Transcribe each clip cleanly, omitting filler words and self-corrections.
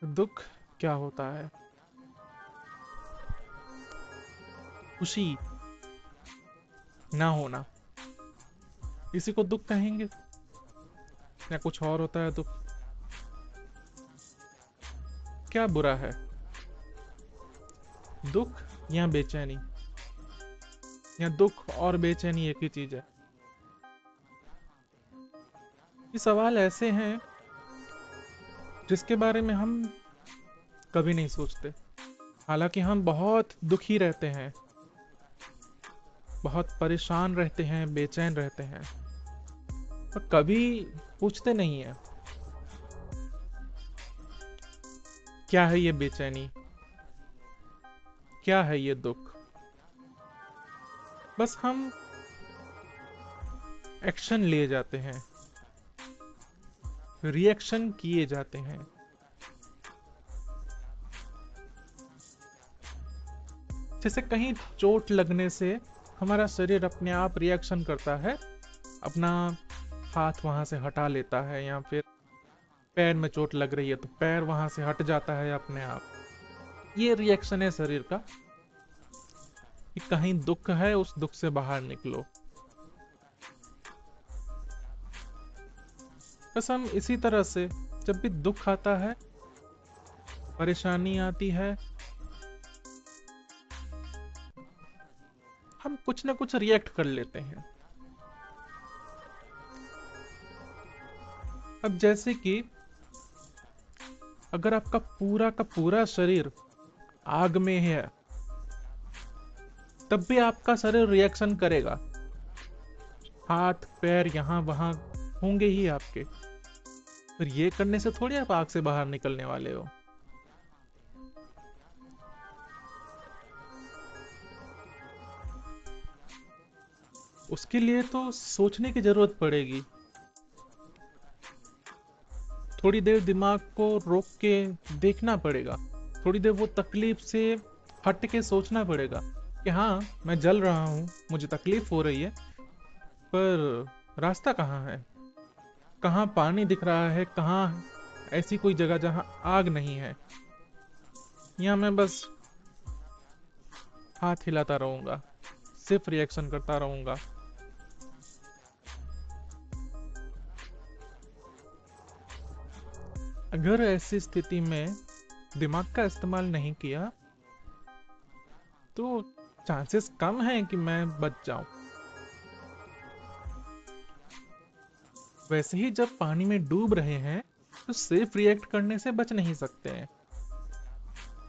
दुख क्या होता है? खुशी ना होना, इसी को दुख कहेंगे, या कुछ और होता है दुख? क्या बुरा है, दुख या बेचैनी? या दुख और बेचैनी एक ही चीज है? ये सवाल ऐसे हैं जिसके बारे में हम कभी नहीं सोचते। हालांकि हम बहुत दुखी रहते हैं, बहुत परेशान रहते हैं, बेचैन रहते हैं, पर कभी पूछते नहीं है क्या है ये बेचैनी, क्या है ये दुख। बस हम एक्शन लिए जाते हैं, रिएक्शन किए जाते हैं। जैसे कहीं चोट लगने से हमारा शरीर अपने आप रिएक्शन करता है, अपना हाथ वहां से हटा लेता है, या फिर पैर में चोट लग रही है तो पैर वहां से हट जाता है अपने आप। ये रिएक्शन है शरीर का कि कहीं दुख है, उस दुख से बाहर निकलो। बस हम इसी तरह से जब भी दुख आता है, परेशानी आती है, हम कुछ ना कुछ रिएक्ट कर लेते हैं। अब जैसे कि अगर आपका पूरा का पूरा शरीर आग में है, तब भी आपका शरीर रिएक्शन करेगा, हाथ पैर यहाँ वहां होंगे ही आपके। फिर ये करने से थोड़ी आप आग से बाहर निकलने वाले हो। उसके लिए तो सोचने की जरूरत पड़ेगी, थोड़ी देर दिमाग को रोक के देखना पड़ेगा, थोड़ी देर वो तकलीफ से हट के सोचना पड़ेगा कि हाँ, मैं जल रहा हूँ, मुझे तकलीफ हो रही है, पर रास्ता कहाँ है, कहाँ पानी दिख रहा है, कहाँ ऐसी कोई जगह जहाँ आग नहीं है। यहाँ मैं बस हाथ हिलाता रहूंगा, सिर्फ रिएक्शन करता रहूंगा। अगर ऐसी स्थिति में दिमाग का इस्तेमाल नहीं किया तो चांसेस कम है कि मैं बच जाऊं। वैसे ही जब पानी में डूब रहे हैं तो सिर्फ रिएक्ट करने से बच नहीं सकते हैं,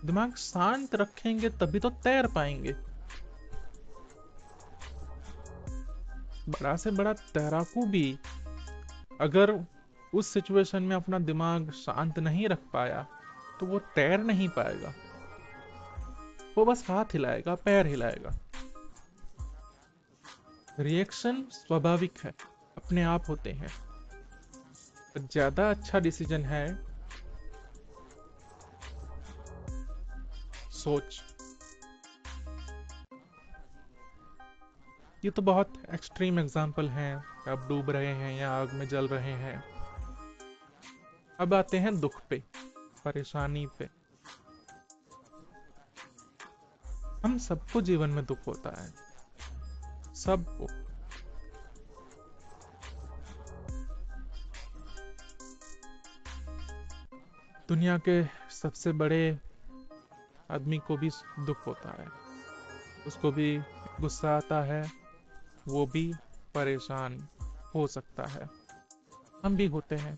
दिमाग शांत रखेंगे तभी तो तैर पाएंगे। बड़ा से बड़ा तैराकू भी अगर उस सिचुएशन में अपना दिमाग शांत नहीं रख पाया तो वो तैर नहीं पाएगा, वो बस हाथ हिलाएगा, पैर हिलाएगा। रिएक्शन स्वाभाविक है, अपने आप होते हैं। पर ज्यादा अच्छा डिसीजन है सोच। ये तो बहुत एक्सट्रीम एग्जाम्पल हैं, आप डूब रहे हैं या आग में जल रहे हैं। अब आते हैं दुख पे, परेशानी पे। हम सबको जीवन में दुख होता है, सबको। दुनिया के सबसे बड़े आदमी को भी दुख होता है, उसको भी गुस्सा आता है, वो भी परेशान हो सकता है, हम भी होते हैं।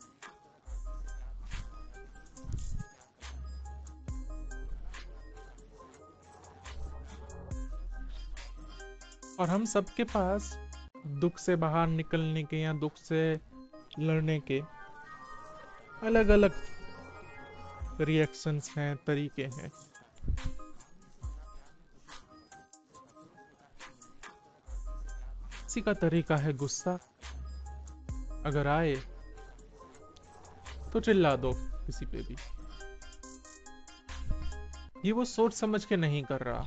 और हम सबके पास दुख से बाहर निकलने के या दुख से लड़ने के अलग अलग रिएक्शंस हैं, तरीके हैं। किसी का तरीका है गुस्सा, अगर आए तो चिल्ला दो किसी पे भी। ये वो सोच समझ के नहीं कर रहा।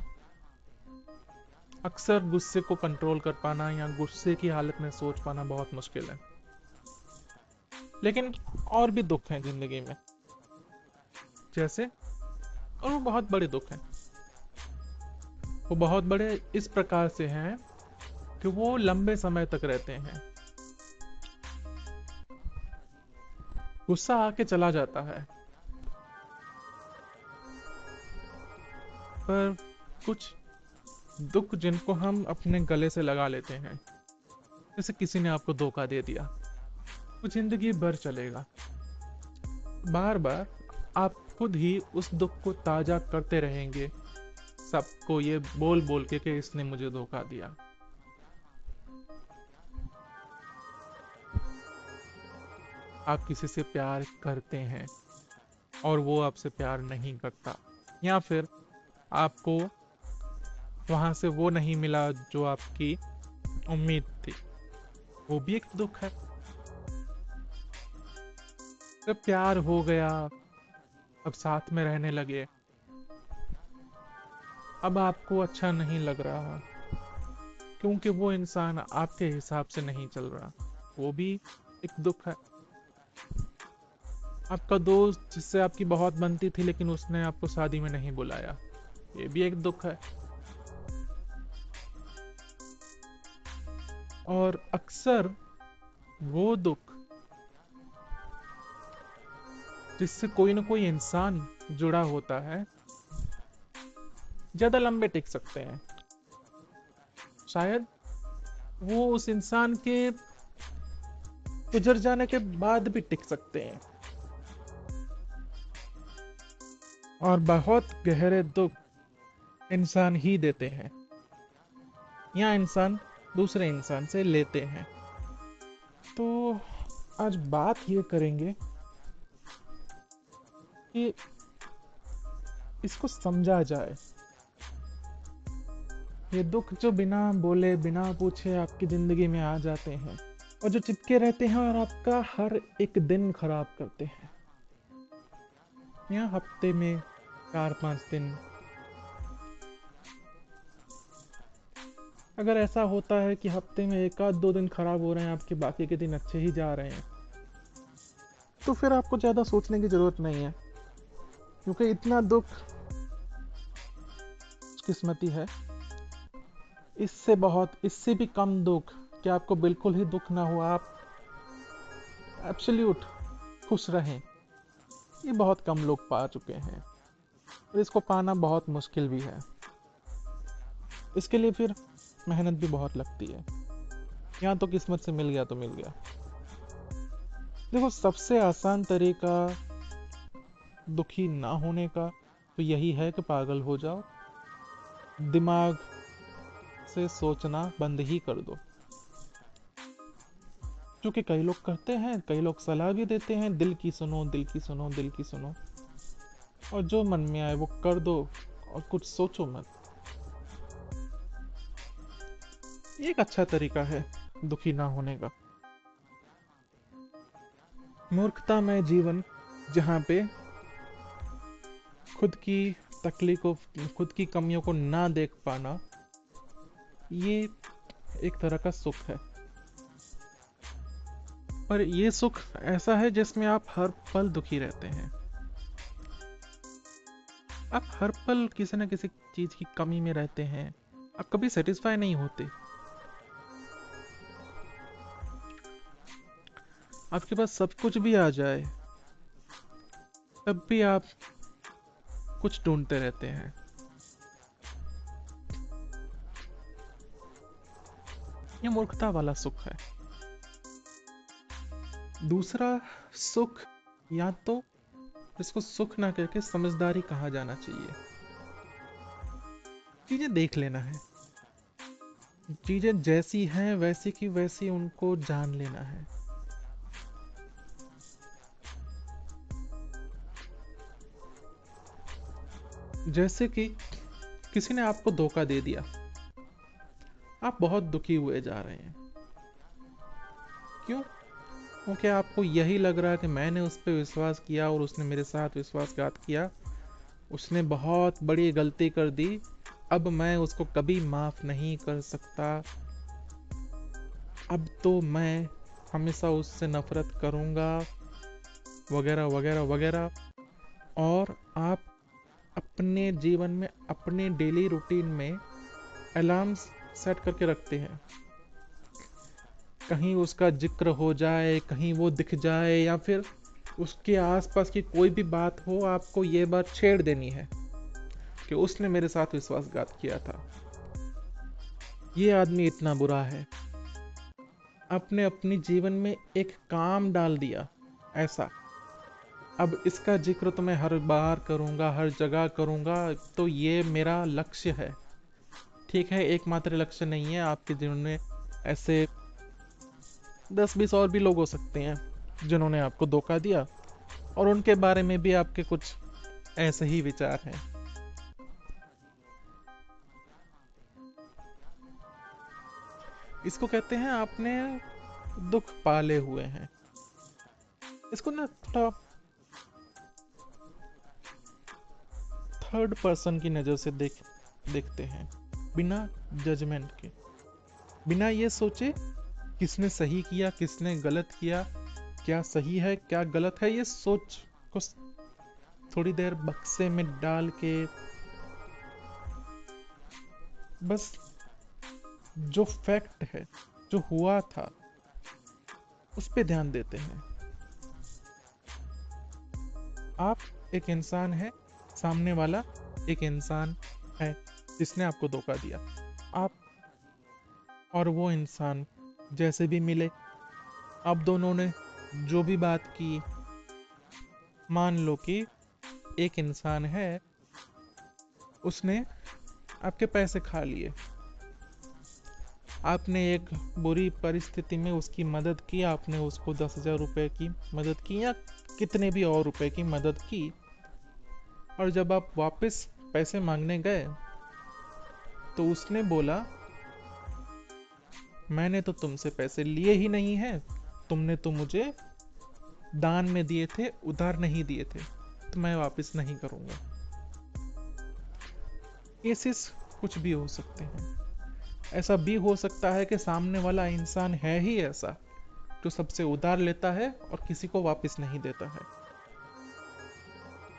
अक्सर गुस्से को कंट्रोल कर पाना या गुस्से की हालत में सोच पाना बहुत मुश्किल है। लेकिन और भी दुख हैं जिंदगी में, जैसे, और वो बहुत बड़े दुख हैं। वो बहुत बड़े इस प्रकार से हैं कि वो लंबे समय तक रहते हैं। गुस्सा आके चला जाता है, पर कुछ दुख जिनको हम अपने गले से लगा लेते हैं, जैसे किसी ने आपको धोखा दे दिया, वो जिंदगी भर चलेगा। बार बार आप खुद ही उस दुख को ताजा करते रहेंगे, सबको ये बोल बोल के कि इसने मुझे धोखा दिया। आप किसी से प्यार करते हैं और वो आपसे प्यार नहीं करता, या फिर आपको वहां से वो नहीं मिला जो आपकी उम्मीद थी, वो भी एक दुख है। जब प्यार हो गया, अब साथ में रहने लगे, अब आपको अच्छा नहीं लग रहा क्योंकि वो इंसान आपके हिसाब से नहीं चल रहा, वो भी एक दुख है। आपका दोस्त जिससे आपकी बहुत बनती थी लेकिन उसने आपको शादी में नहीं बुलाया, ये भी एक दुख है। और अक्सर वो दुख जिससे कोई ना कोई इंसान जुड़ा होता है, ज्यादा लंबे टिक सकते हैं। शायद वो उस इंसान के गुजर जाने के बाद भी टिक सकते हैं। और बहुत गहरे दुख इंसान ही देते हैं, या इंसान दूसरे इंसान से लेते हैं। तो आज बात ये करेंगे कि इसको समझा जाए। ये दुख जो बिना बोले बिना पूछे आपकी जिंदगी में आ जाते हैं, और जो चिपके रहते हैं और आपका हर एक दिन खराब करते हैं, या हफ्ते में 4-5 दिन। अगर ऐसा होता है कि हफ्ते में 1 आध 2 दिन खराब हो रहे हैं आपके, बाकी के दिन अच्छे ही जा रहे हैं, तो फिर आपको ज्यादा सोचने की जरूरत नहीं है, क्योंकि इतना दुख किस्मती है। इससे भी कम दुख कि आपको बिल्कुल ही दुख ना हो, आप एब्सोल्यूट खुश रहें, ये बहुत कम लोग पा चुके हैं, और इसको पाना बहुत मुश्किल भी है। इसके लिए फिर मेहनत भी बहुत लगती है। यहाँ तो किस्मत से मिल गया तो मिल गया। देखो, सबसे आसान तरीका दुखी ना होने का तो यही है कि पागल हो जाओ, दिमाग से सोचना बंद ही कर दो। क्योंकि कई लोग करते हैं, कई लोग सलाह भी देते हैं, दिल की सुनो, दिल की सुनो, दिल की सुनो, और जो मन में आए वो कर दो, और कुछ सोचो मत। ये एक अच्छा तरीका है दुखी ना होने का। मूर्खता में जीवन जहाँ पे खुद की तकलीफों, खुद की कमियों को ना देख पाना, ये एक तरह का सुख है। पर ये सुख ऐसा है जिसमें आप हर पल दुखी रहते हैं। आप हर पल किसी न किसी चीज की कमी में रहते हैं, आप कभी सेटिस्फाई नहीं होते। आपके पास सब कुछ भी आ जाए, तब भी आप कुछ ढूंढते रहते हैं। ये मूर्खता वाला सुख है। दूसरा सुख, या तो इसको सुख ना करके समझदारी कहा जाना चाहिए। चीजें देख लेना है, चीजें जैसी हैं वैसी की वैसी उनको जान लेना है। जैसे कि किसी ने आपको धोखा दे दिया, आप बहुत दुखी हुए जा रहे हैं। क्यों? क्योंकि आपको यही लग रहा है कि मैंने उस पर विश्वास किया और उसने मेरे साथ विश्वासघात किया, उसने बहुत बड़ी गलती कर दी, अब मैं उसको कभी माफ नहीं कर सकता, अब तो मैं हमेशा उससे नफरत करूंगा, वगैरह वगैरह वगैरह। और आप अपने जीवन में, अपने डेली रूटीन में अलार्म्स सेट करके रखते हैं। कहीं उसका जिक्र हो जाए, कहीं वो दिख जाए, या फिर उसके आसपास की कोई भी बात हो, आपको ये बात छेड़ देनी है कि उसने मेरे साथ विश्वासघात किया था, ये आदमी इतना बुरा है। आपने अपने जीवन में एक काम डाल दिया ऐसा, अब इसका जिक्र तो मैं हर बार करूंगा, हर जगह करूंगा, तो ये मेरा लक्ष्य है। ठीक है, एकमात्र लक्ष्य नहीं है आपके जीवन में। ऐसे 10-20 और भी लोग हो सकते हैं जिन्होंने आपको धोखा दिया, और उनके बारे में भी आपके कुछ ऐसे ही विचार हैं। इसको कहते हैं आपने दुख पाले हुए हैं। इसको ना थोड़ा थर्ड पर्सन की नज़र से देखते हैं, बिना जजमेंट के, बिना ये सोचे किसने सही किया किसने गलत किया, क्या सही है क्या गलत है, ये सोच को थोड़ी देर बक्से में डाल के बस जो फैक्ट है, जो हुआ था, उस पे ध्यान देते हैं। आप एक इंसान है, सामने वाला एक इंसान है जिसने आपको धोखा दिया। आप और वो इंसान जैसे भी मिले, आप दोनों ने जो भी बात की, मान लो कि एक इंसान है, उसने आपके पैसे खा लिए, आपने एक बुरी परिस्थिति में उसकी मदद की, आपने उसको 10,000 रुपए की मदद की या कितने भी और रुपए की मदद की, और जब आप वापस पैसे मांगने गए तो उसने बोला, मैंने तो तुमसे पैसे लिए ही नहीं है, तुमने तो मुझे दान में दिए थे, उधार नहीं दिए थे, तो मैं वापस नहीं करूंगा। केसेस कुछ भी हो सकते हैं। ऐसा भी हो सकता है कि सामने वाला इंसान है ही ऐसा जो सबसे उधार लेता है और किसी को वापस नहीं देता है।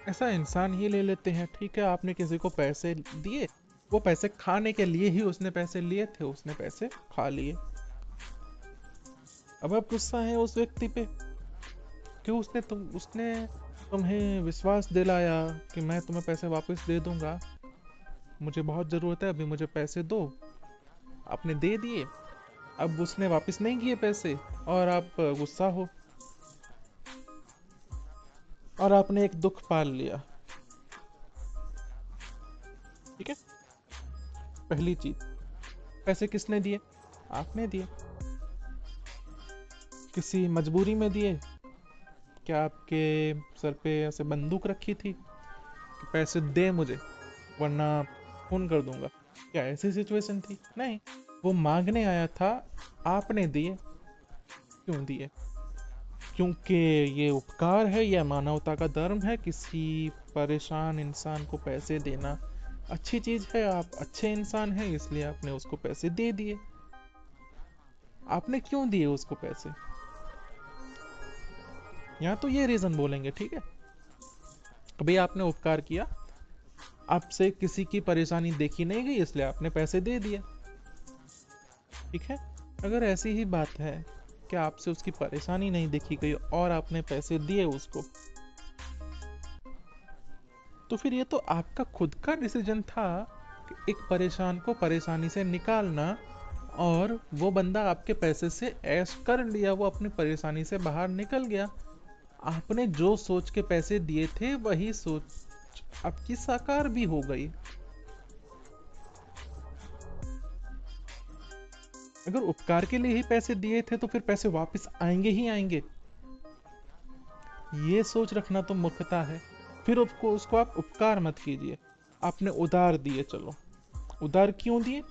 ऐसा इंसान ही ले लेते हैं। ठीक है, आपने किसी को पैसे दिए, वो पैसे खाने के लिए ही उसने पैसे लिए थे, उसने पैसे खा लिए। अब आप गुस्सा है उस व्यक्ति पे कि उसने तुम्हें विश्वास दिलाया कि मैं तुम्हें पैसे वापस दे दूंगा, मुझे बहुत जरूरत है, अभी मुझे पैसे दो। आपने दे दिए, अब उसने वापस नहीं किए पैसे, और आप गुस्सा हो, और आपने एक दुख पाल लिया। ठीक है, पहली चीज, पैसे किसने दिए? आपने दिए। किसी मजबूरी में दिए? क्या आपके सर पे ऐसे बंदूक रखी थी कि पैसे दे मुझे वरना खून कर दूंगा? क्या ऐसी सिचुएशन थी? नहीं, वो मांगने आया था, आपने दिए। क्यों दिए? क्योंकि ये उपकार है या मानवता का धर्म है, किसी परेशान इंसान को पैसे देना अच्छी चीज है, आप अच्छे इंसान हैं इसलिए आपने उसको पैसे दे दिए। आपने क्यों दिए उसको पैसे? यहाँ तो ये रीजन बोलेंगे, ठीक है, अभी आपने उपकार किया, आपसे किसी की परेशानी देखी नहीं गई इसलिए आपने पैसे दे दिए। ठीक है, अगर ऐसी ही बात है कि आपसे उसकी परेशानी नहीं देखी गई और आपने पैसे दिए उसको, तो फिर ये तो आपका खुद का डिसीजन था कि एक परेशान को परेशानी से निकालना, और वो बंदा आपके पैसे से ऐश कर लिया, वो अपनी परेशानी से बाहर निकल गया। आपने जो सोच के पैसे दिए थे वही सोच आपकी साकार भी हो गई। अगर उपकार के लिए ही पैसे दिए थे तो फिर पैसे वापस आएंगे ही आएंगे, ये सोच रखना तो मूर्खता है। फिर उसको आप उपकार मत कीजिए। आपने उधार दिए, चलो, उधार क्यों दिए?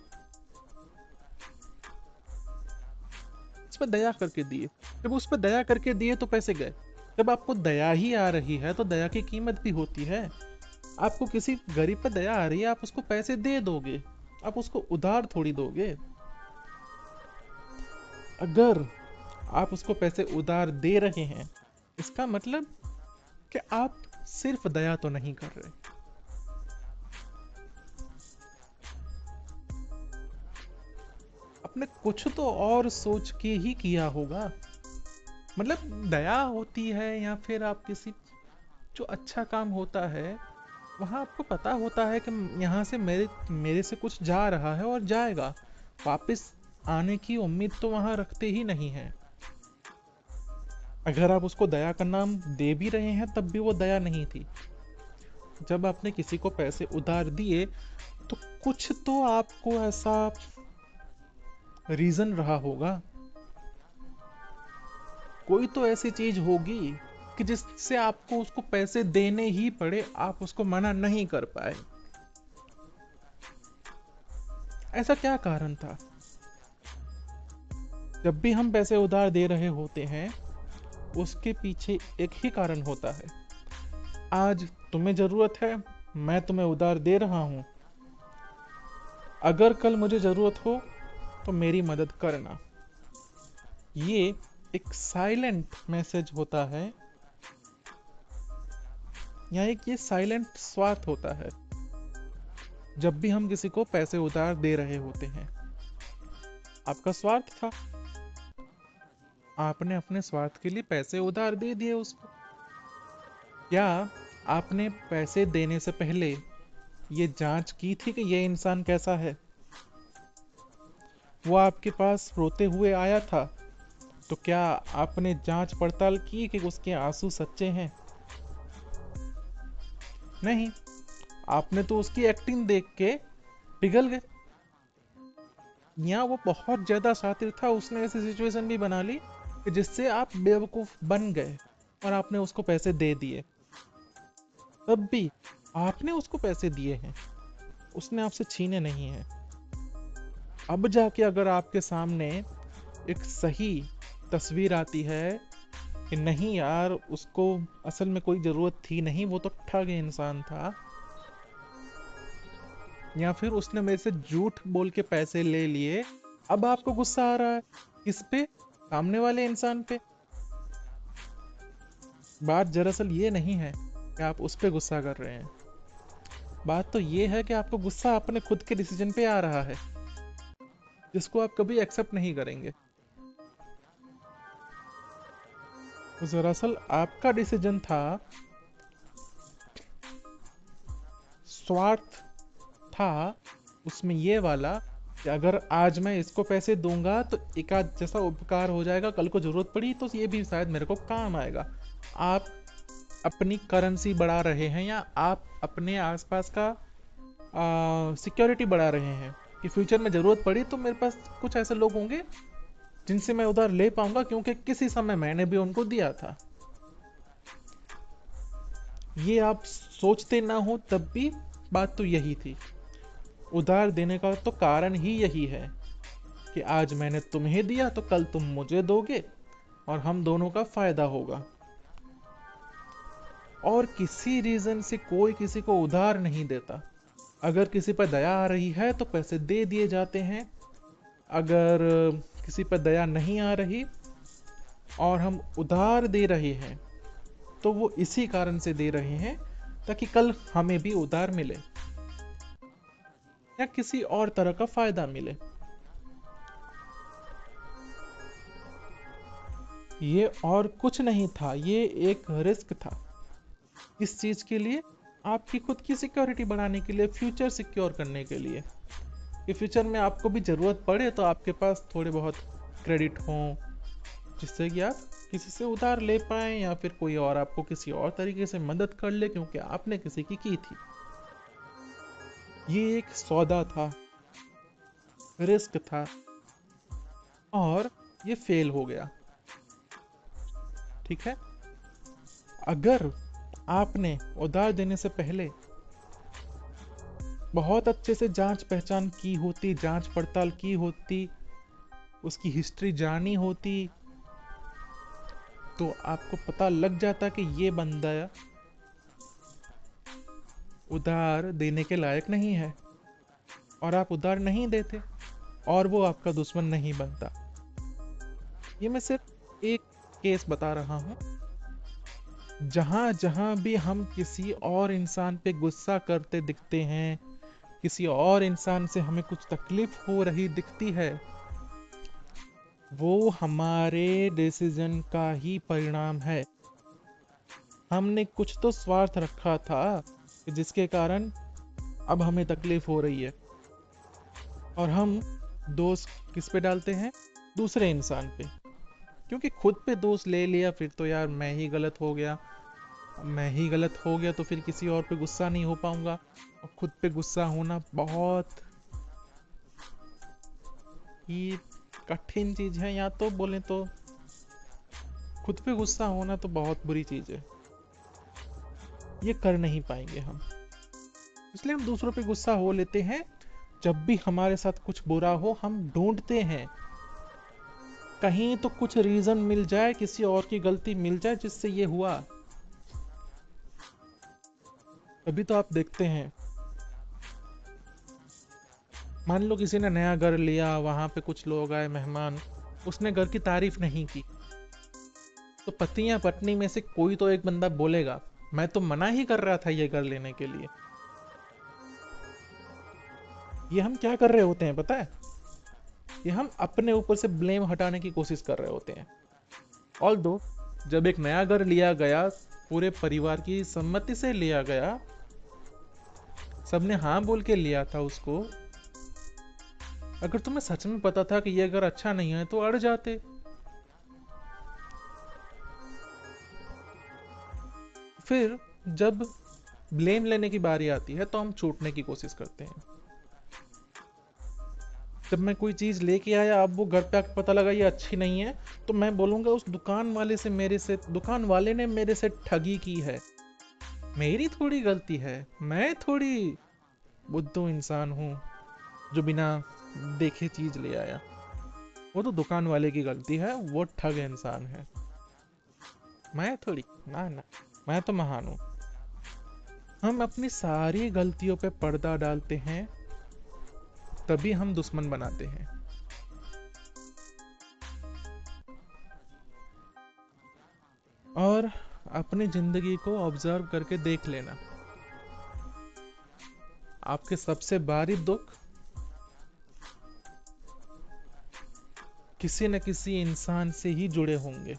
उस पर दया करके दिए। जब उस पर दया करके दिए तो पैसे गए। जब आपको दया ही आ रही है तो दया की कीमत भी होती है। आपको किसी गरीब पर दया आ रही है, आप उसको पैसे दे दोगे, आप उसको उधार थोड़ी दोगे। अगर आप उसको पैसे उधार दे रहे हैं, इसका मतलब कि आप सिर्फ दया तो नहीं कर रहे। आपने कुछ तो और सोच के ही किया होगा। मतलब दया होती है या फिर आप किसी जो अच्छा काम होता है वहां आपको पता होता है कि यहाँ से मेरे मेरे से कुछ जा रहा है और जाएगा, वापस आने की उम्मीद तो वहां रखते ही नहीं है। अगर आप उसको दया का नाम दे भी रहे हैं तब भी वो दया नहीं थी। जब आपने किसी को पैसे उधार दिए तो कुछ तो आपको ऐसा रीजन रहा होगा, कोई तो ऐसी चीज होगी कि जिससे आपको उसको पैसे देने ही पड़े, आप उसको मना नहीं कर पाए। ऐसा क्या कारण था? जब भी हम पैसे उधार दे रहे होते हैं उसके पीछे एक ही कारण होता है। आज तुम्हें जरूरत है, मैं तुम्हें उधार दे रहा हूं, अगर कल मुझे जरूरत हो तो मेरी मदद करना। ये एक साइलेंट मैसेज होता है, या एक ये साइलेंट स्वार्थ होता है। जब भी हम किसी को पैसे उधार दे रहे होते हैं, आपका स्वार्थ था, आपने अपने स्वार्थ के लिए पैसे उधार दे दिए उसको। क्या आपने पैसे देने से पहले ये जांच की थी कि ये इंसान कैसा है? वो आपके पास रोते हुए आया था तो क्या आपने जांच पड़ताल की कि उसके आंसू सच्चे हैं? नहीं, आपने तो उसकी एक्टिंग देख के पिघल गए। या वो बहुत ज्यादा शातिर था, उसने ऐसी सिचुएशन भी बना ली कि जिससे आप बेवकूफ बन गए और आपने उसको पैसे दे दिए। तब भी आपने उसको पैसे दिए हैं, उसने आपसे छीने नहीं है। अब जाके अगर आपके सामने एक सही तस्वीर आती है कि नहीं यार उसको असल में कोई जरूरत थी नहीं, वो तो ठग इंसान था, या फिर उसने मेरे से झूठ बोल के पैसे ले लिए, अब आपको गुस्सा आ रहा है। किस पे? सामने वाले इंसान पे। बात दरअसल ये नहीं है कि आप उस पे गुस्सा कर रहे हैं, बात तो ये है कि आपको गुस्सा अपने खुद के डिसीजन पे आ रहा है जिसको आप कभी एक्सेप्ट नहीं करेंगे। तो दरअसल आपका डिसीजन था, स्वार्थ था उसमें ये वाला कि अगर आज मैं इसको पैसे दूंगा तो एक आध जैसा उपकार हो जाएगा, कल को जरूरत पड़ी तो ये भी शायद मेरे को काम आएगा। आप अपनी करेंसी बढ़ा रहे हैं या आप अपने आसपास का सिक्योरिटी बढ़ा रहे हैं कि फ्यूचर में जरूरत पड़ी तो मेरे पास कुछ ऐसे लोग होंगे जिनसे मैं उधार ले पाऊंगा, क्योंकि किसी समय मैंने भी उनको दिया था। ये आप सोचते ना हो तब भी बात तो यही थी। उधार देने का तो कारण ही यही है कि आज मैंने तुम्हें दिया तो कल तुम मुझे दोगे और हम दोनों का फायदा होगा। और किसी रीजन से कोई किसी को उधार नहीं देता। अगर किसी पर दया आ रही है तो पैसे दे दिए जाते हैं, अगर किसी पर दया नहीं आ रही और हम उधार दे रहे हैं तो वो इसी कारण से दे रहे हैं ताकि कल हमें भी उधार मिले या किसी और तरह का फायदा मिले। ये और कुछ नहीं था, ये एक रिस्क था। इस चीज के लिए, आपकी खुद की सिक्योरिटी बढ़ाने के लिए, फ्यूचर सिक्योर करने के लिए, कि फ्यूचर में आपको भी जरूरत पड़े तो आपके पास थोड़े बहुत क्रेडिट हों जिससे कि आप किसी से उधार ले पाएं या फिर कोई और आपको किसी और तरीके से मदद कर ले क्योंकि आपने किसी की थी। ये एक सौदा था, रिस्क था, और ये फेल हो गया। ठीक है, अगर आपने उधार देने से पहले बहुत अच्छे से जांच पहचान की होती, जांच पड़ताल की होती, उसकी हिस्ट्री जानी होती, तो आपको पता लग जाता कि ये बंदा उधार देने के लायक नहीं है और आप उधार नहीं देते और वो आपका दुश्मन नहीं बनता। ये मैं सिर्फ एक केस बता रहा हूं। जहां जहां भी हम किसी और इंसान पे गुस्सा करते दिखते हैं, किसी और इंसान से हमें कुछ तकलीफ हो रही दिखती है, वो हमारे डिसीजन का ही परिणाम है। हमने कुछ तो स्वार्थ रखा था कि जिसके कारण अब हमें तकलीफ हो रही है, और हम दोष किस पे डालते हैं? दूसरे इंसान पे। क्योंकि खुद पे दोष ले लिया फिर तो यार मैं ही गलत हो गया। मैं ही गलत हो गया तो फिर किसी और पे गुस्सा नहीं हो पाऊंगा, और खुद पे गुस्सा होना बहुत ही कठिन चीज है, या तो बोले तो खुद पे गुस्सा होना तो बहुत बुरी चीज है। ये कर नहीं पाएंगे हम, इसलिए हम दूसरों पे गुस्सा हो लेते हैं। जब भी हमारे साथ कुछ बुरा हो हम ढूंढते हैं कहीं तो कुछ रीजन मिल जाए, किसी और की गलती मिल जाए जिससे ये हुआ। तभी तो आप देखते हैं, मान लो किसी ने नया घर लिया, वहां पे कुछ लोग आए मेहमान, उसने घर की तारीफ नहीं की, तो पति या पत्नी में से कोई तो एक बंदा बोलेगा मैं तो मना ही कर रहा था ये घर लेने के लिए। ये हम क्या कर रहे होते हैं पता है? ये हम अपने ऊपर से ब्लेम हटाने की कोशिश कर रहे होते हैं। ऑल दो जब एक नया घर लिया गया, पूरे परिवार की सम्मति से लिया गया, सबने हाँ बोल के लिया था उसको। अगर तुम्हें सच में पता था कि ये घर अच्छा नहीं है तो अड़ जाते। फिर जब ब्लेम लेने की बारी आती है तो हम छूटने की कोशिश करते हैं। जब मैं कोई चीज लेके आया, अब वो घर पे आके पता लगा ये अच्छी नहीं है, तो मैं बोलूंगा उस दुकान वाले से, मेरे से दुकान वाले ने मेरे से ठगी की है, मेरी थोड़ी गलती है। मैं थोड़ी बुद्धू इंसान हूँ जो बिना देखे चीज ले आया। वो तो दुकान वाले की गलती है, वो ठग इंसान है। मैं थोड़ी, ना ना, मैं तो महान हूँ। हम अपनी सारी गलतियों पे पर्दा डालते हैं, तभी हम दुश्मन बनाते हैं। और अपनी जिंदगी को ऑब्जर्व करके देख लेना, आपके सबसे भारी दुख किसी न किसी इंसान से ही जुड़े होंगे।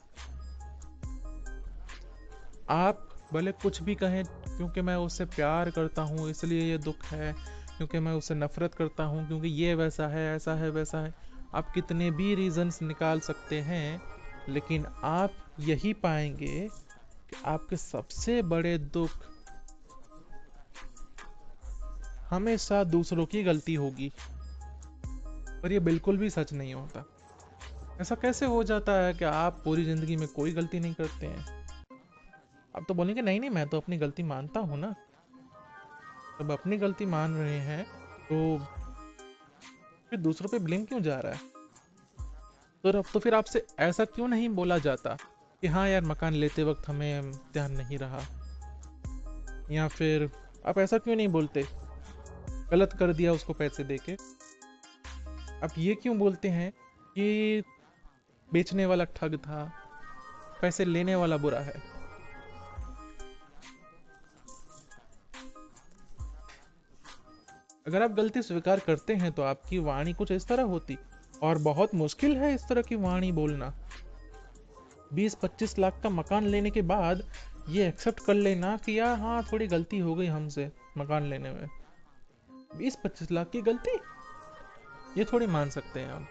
आप भले कुछ भी कहें, क्योंकि मैं उससे प्यार करता हूँ इसलिए ये दुख है, क्योंकि मैं उससे नफरत करता हूँ क्योंकि ये वैसा है, ऐसा है, वैसा है। आप कितने भी रीजंस निकाल सकते हैं, लेकिन आप यही पाएंगे कि आपके सबसे बड़े दुख हमेशा दूसरों की गलती होगी। पर ये बिल्कुल भी सच नहीं होता। ऐसा कैसे हो जाता है कि आप पूरी जिंदगी में कोई गलती नहीं करते हैं? आप तो बोलेंगे नहीं नहीं मैं तो अपनी गलती मानता हूं ना। जब अपनी गलती मान रहे हैं तो फिर दूसरों पे ब्लेम क्यों जा रहा है? तो अब तो फिर आपसे ऐसा क्यों नहीं बोला जाता कि हाँ यार मकान लेते वक्त हमें ध्यान नहीं रहा, या फिर आप ऐसा क्यों नहीं बोलते गलत कर दिया उसको पैसे देके? आप ये क्यों बोलते हैं कि बेचने वाला ठग था, पैसे लेने वाला बुरा है? अगर आप गलती स्वीकार करते हैं तो आपकी वाणी कुछ इस तरह होती, और बहुत मुश्किल है इस तरह की वाणी बोलना। 20-25 लाख का मकान लेने के बाद ये एक्सेप्ट कर लेना कि यार हाँ थोड़ी गलती हो गई हमसे मकान लेने में। 20-25 लाख की गलती, ये थोड़ी मान सकते हैं हम।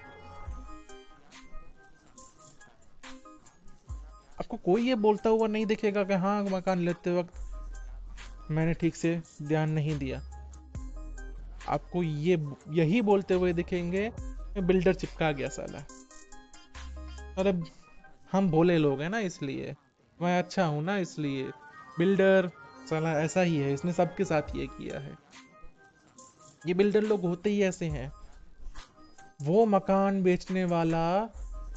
आपको कोई ये बोलता हुआ नहीं दिखेगा कि हाँ मकान लेते वक्त मैंने ठीक से ध्यान नहीं दिया। आपको ये यही बोलते हुए दिखेंगे बिल्डर चिपका गया साला। अरे हम भोले लोग हैं ना, इसलिए मैं अच्छा हूं ना, इसलिए बिल्डर साला ऐसा ही है, इसने सबके साथ ये किया है। ये बिल्डर लोग होते ही ऐसे हैं। वो मकान बेचने वाला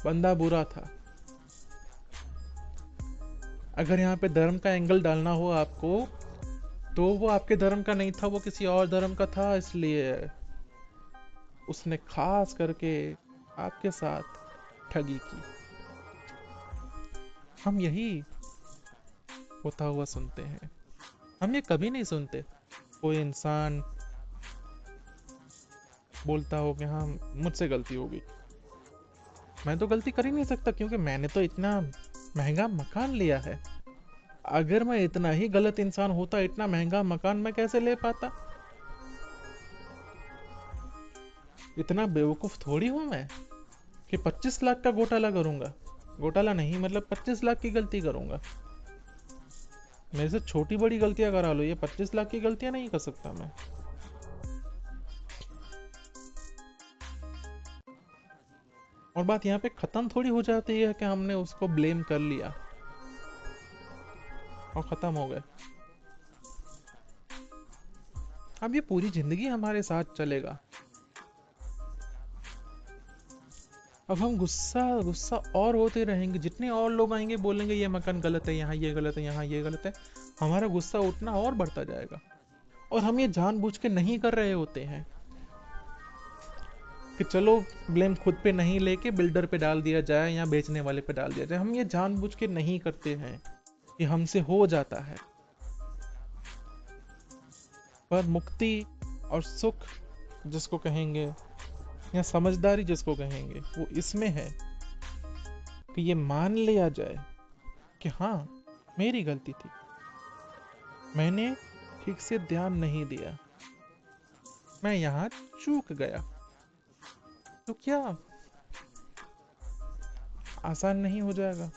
बंदा बुरा था। अगर यहाँ पे धर्म का एंगल डालना हो आपको, तो वो आपके धर्म का नहीं था, वो किसी और धर्म का था, इसलिए उसने खास करके आपके साथ ठगी की। हम यही होता हुआ सुनते हैं। हम ये कभी नहीं सुनते कोई इंसान बोलता हो कि हाँ मुझसे गलती हो गई। मैं तो गलती कर ही नहीं सकता क्योंकि मैंने तो इतना महंगा मकान लिया है। अगर मैं इतना ही गलत इंसान होता, इतना महंगा मकान मैं कैसे ले पाता? इतना बेवकूफ थोड़ी हूं मैं कि 25 लाख का घोटाला करूंगा। घोटाला नहीं, मतलब 25 लाख की गलती करूंगा। मेरे से छोटी बड़ी गलतियां करा लो, ये 25 लाख की गलतियां नहीं कर सकता मैं। और बात यहाँ पे खत्म थोड़ी हो जाती है कि हमने उसको ब्लेम कर लिया और खत्म हो गए। अब ये पूरी जिंदगी हमारे साथ चलेगा। अब हम गुस्सा गुस्सा और होते रहेंगे, जितने और लोग आएंगे बोलेंगे ये मकान गलत है, यहाँ ये गलत है, यहाँ ये गलत है, हमारा गुस्सा उतना और बढ़ता जाएगा। और हम ये जानबूझ के नहीं कर रहे होते हैं कि चलो ब्लेम खुद पे नहीं लेके बिल्डर पे डाल दिया जाए या बेचने वाले पे डाल दिया जाए। हम ये जानबूझ के नहीं करते हैं, ये हमसे हो जाता है। पर मुक्ति और सुख जिसको कहेंगे या समझदारी जिसको कहेंगे, वो इसमें है कि ये मान लिया जाए कि हाँ मेरी गलती थी, मैंने ठीक से ध्यान नहीं दिया, मैं यहाँ चूक गया। तो क्या आसान नहीं हो जाएगा?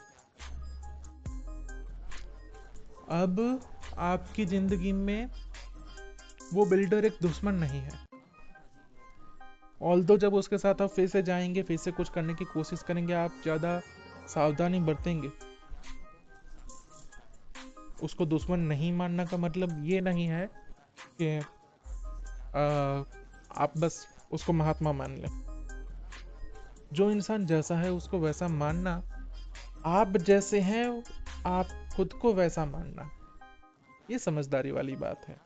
अब आपकी जिंदगी में वो बिल्डर एक दुश्मन नहीं है। ऑल्दो जब उसके साथ आप फिर से जाएंगे, फिर से कुछ करने की कोशिश करेंगे, आप ज्यादा सावधानी बरतेंगे। उसको दुश्मन नहीं मानना का मतलब ये नहीं है कि आप बस उसको महात्मा मान लें। जो इंसान जैसा है उसको वैसा मानना, आप जैसे हैं आप खुद को वैसा मानना, ये समझदारी वाली बात है।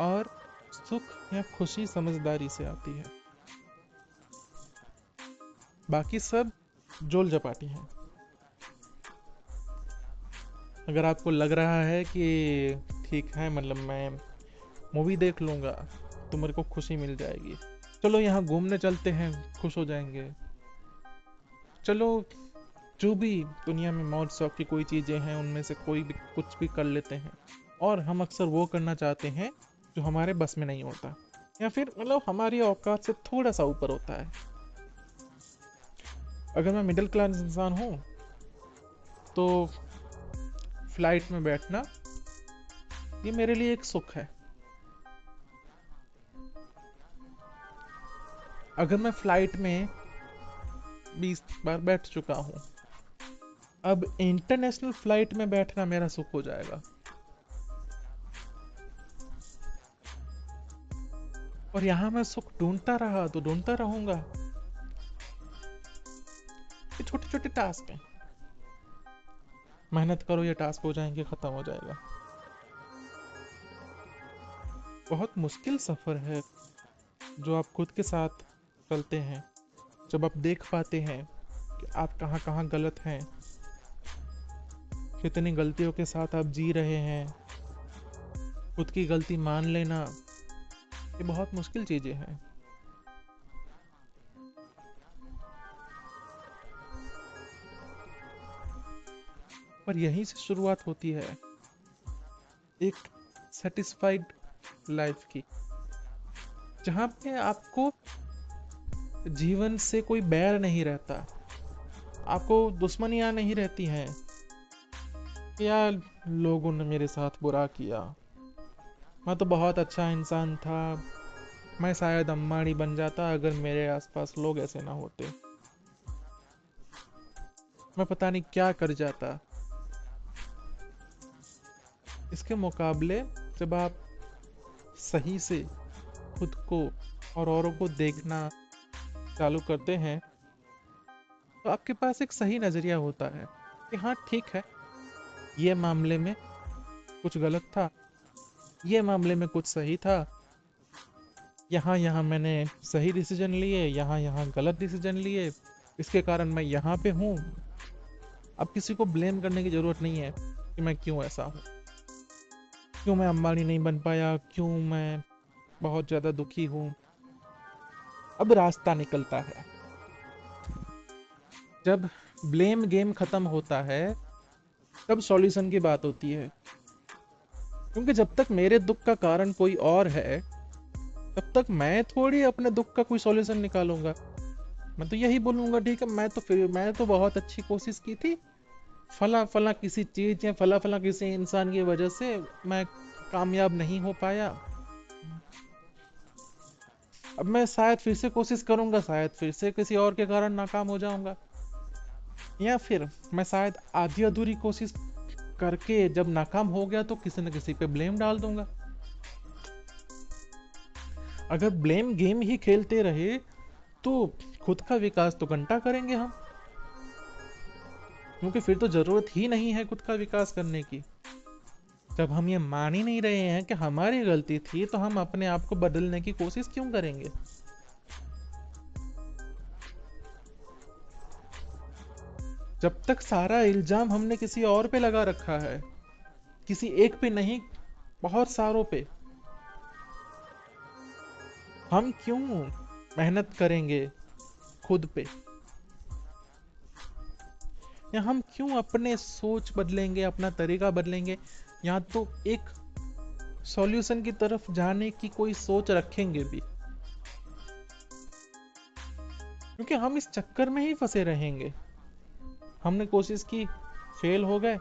और सुख या खुशी समझदारी से आती है, बाकी सब जोल जपाटी है। अगर आपको लग रहा है कि ठीक है, मतलब मैं मूवी देख लूंगा तो मेरे को खुशी मिल जाएगी, चलो यहाँ घूमने चलते हैं खुश हो जाएंगे, चलो जो भी दुनिया में मौज शौक की कोई चीजें हैं उनमें से कोई भी कुछ भी कर लेते हैं। और हम अक्सर वो करना चाहते हैं जो हमारे बस में नहीं होता, या फिर मतलब हमारी औकात से थोड़ा सा ऊपर होता है। अगर मैं मिडिल क्लास इंसान हूँ तो फ्लाइट में बैठना ये मेरे लिए एक सुख है। अगर मैं फ्लाइट में 20 बार बैठ चुका हूँ, अब इंटरनेशनल फ्लाइट में बैठना मेरा सुख हो जाएगा। और यहाँ मैं सुख ढूंढता रहा तो ढूंढता रहूंगा। ये छोटे छोटे टास्क हैं, मेहनत करो ये टास्क हो जाएंगे, खत्म हो जाएगा। बहुत मुश्किल सफर है जो आप खुद के साथ चलते हैं, जब आप देख पाते हैं कि आप कहाँ कहाँ गलत हैं, कितनी गलतियों के साथ आप जी रहे हैं। खुद की गलती मान लेना ये बहुत मुश्किल चीजें हैं। पर यहीं से शुरुआत होती है एक सेटिस्फाइड लाइफ की, जहाँ पे आपको जीवन से कोई बैर नहीं रहता, आपको दुश्मनियां नहीं रहती हैं। यार लोगों ने मेरे साथ बुरा किया, मैं तो बहुत अच्छा इंसान था, मैं शायद अम्बानी बन जाता अगर मेरे आसपास लोग ऐसे ना होते, मैं पता नहीं क्या कर जाता। इसके मुकाबले जब आप सही से खुद को और औरों को देखना चालू करते हैं तो आपके पास एक सही नजरिया होता है कि हाँ ठीक है, ये मामले में कुछ गलत था, ये मामले में कुछ सही था, यहाँ यहाँ मैंने सही डिसीजन लिए, यहाँ यहाँ गलत डिसीजन लिए, इसके कारण मैं यहाँ पे हूँ। अब किसी को ब्लेम करने की जरूरत नहीं है। कि मैं क्यों ऐसा हूँ, क्यों मैं अंबानी नहीं बन पाया, क्यों मैं बहुत ज्यादा दुखी हूँ। अब रास्ता निकलता है जब ब्लेम गेम खत्म होता है, तब सॉल्यूशन की बात होती है। क्योंकि जब तक मेरे दुख का कारण कोई और है, तब तक मैं थोड़ी अपने दुख का कोई सॉल्यूशन निकालूंगा। मैं तो यही बोलूंगा, ठीक है, मैं तो बहुत अच्छी कोशिश की थी, फला फला किसी चीज या फला फला किसी इंसान की वजह से मैं कामयाब नहीं हो पाया। अब मैं शायद फिर से कोशिश करूंगा, शायद फिर से किसी और के कारण नाकाम हो जाऊंगा, या फिर मैं शायद आधी अधूरी कोशिश करके जब नाकाम हो गया तो किसी न किसी पे ब्लेम डाल दूंगा। अगर ब्लेम गेम ही खेलते रहे तो खुद का विकास तो घंटा करेंगे हम, क्योंकि फिर तो जरूरत ही नहीं है खुद का विकास करने की। जब हम ये मान ही नहीं रहे हैं कि हमारी गलती थी, तो हम अपने आप को बदलने की कोशिश क्यों करेंगे। जब तक सारा इल्जाम हमने किसी और पे लगा रखा है, किसी एक पे नहीं, बहुत सारों पे, हम क्यों मेहनत करेंगे खुद पे, या हम क्यों अपने सोच बदलेंगे, अपना तरीका बदलेंगे, या तो एक सॉल्यूशन की तरफ जाने की कोई सोच रखेंगे भी। क्योंकि हम इस चक्कर में ही फंसे रहेंगे। हमने कोशिश की, फेल हो गए,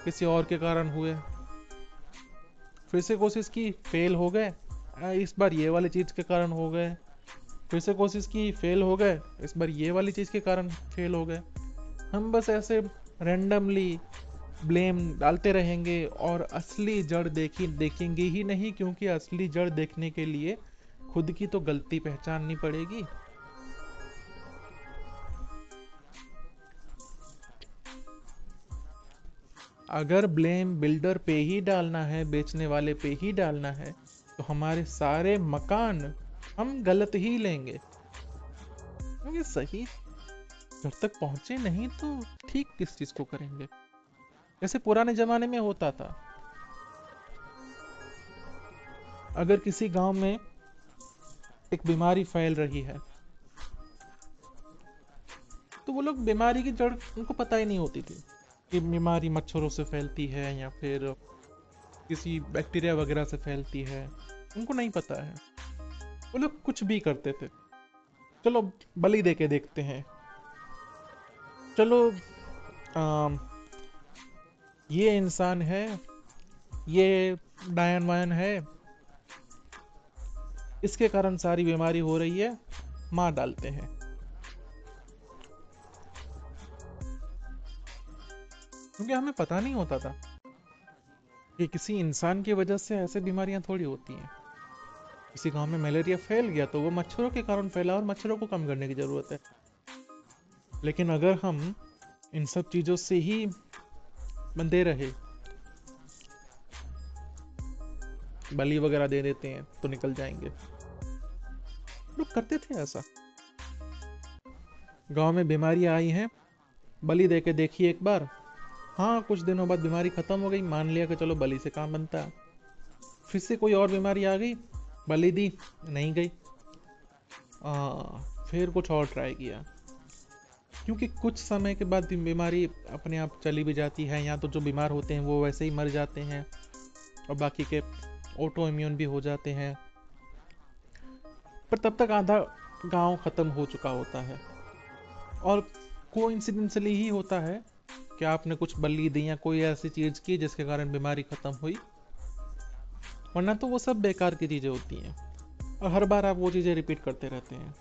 किसी और के कारण हुए, फिर से कोशिश की, फेल हो गए, इस बार ये वाली चीज के कारण हो गए, फिर से कोशिश की, फेल हो गए, इस बार ये वाली चीज के कारण फेल हो गए। हम बस ऐसे रैंडमली ब्लेम डालते रहेंगे और असली जड़ देखेंगे ही नहीं, क्योंकि असली जड़ देखने के लिए खुद की तो गलती पहचाननी पड़ेगी। अगर ब्लेम बिल्डर पे ही डालना है, बेचने वाले पे ही डालना है, तो हमारे सारे मकान हम गलत ही लेंगे, क्योंकि सही घर तक पहुंचे नहीं तो ठीक किस चीज को करेंगे। जैसे पुराने जमाने में होता था, अगर किसी गांव में एक बीमारी फैल रही है, तो वो लोग बीमारी की जड़ उनको पता ही नहीं होती थी कि बीमारी मच्छरों से फैलती है या फिर किसी बैक्टीरिया वगैरह से फैलती है। उनको नहीं पता है, वो लोग कुछ भी करते थे। चलो बलि दे के देखते हैं, चलो आम, ये इंसान है, ये डायन वायन है, इसके कारण सारी बीमारी हो रही है, मार डालते हैं। क्योंकि हमें पता नहीं होता था कि किसी इंसान की वजह से ऐसे बीमारियां थोड़ी होती हैं। किसी गांव में मलेरिया फैल गया तो वो मच्छरों के कारण फैला, और मच्छरों को कम करने की जरूरत है। लेकिन अगर हम इन सब चीजों से ही बंधे रहे, बलि वगैरह दे देते हैं तो निकल जाएंगे। लोग करते थे ऐसा। गांव में बीमारियां आई हैं, बलि दे के देखिए एक बार, हाँ कुछ दिनों बाद बीमारी खत्म हो गई, मान लिया कि चलो बलि से काम बनता है। फिर से कोई और बीमारी आ गई, बलि दी, नहीं गई, फिर कुछ और ट्राई किया। क्योंकि कुछ समय के बाद बीमारी अपने आप चली भी जाती है, या तो जो बीमार होते हैं वो वैसे ही मर जाते हैं, और बाकी के ऑटो इम्यून भी हो जाते हैं। पर तब तक आधा गांव खत्म हो चुका होता है। और कोइंसिडेंटली ही होता है कि आपने कुछ बलि दी या कोई ऐसी चीज की जिसके कारण बीमारी खत्म हुई, वरना तो वो सब बेकार की चीजें होती हैं, और हर बार आप वो चीजें रिपीट करते रहते हैं।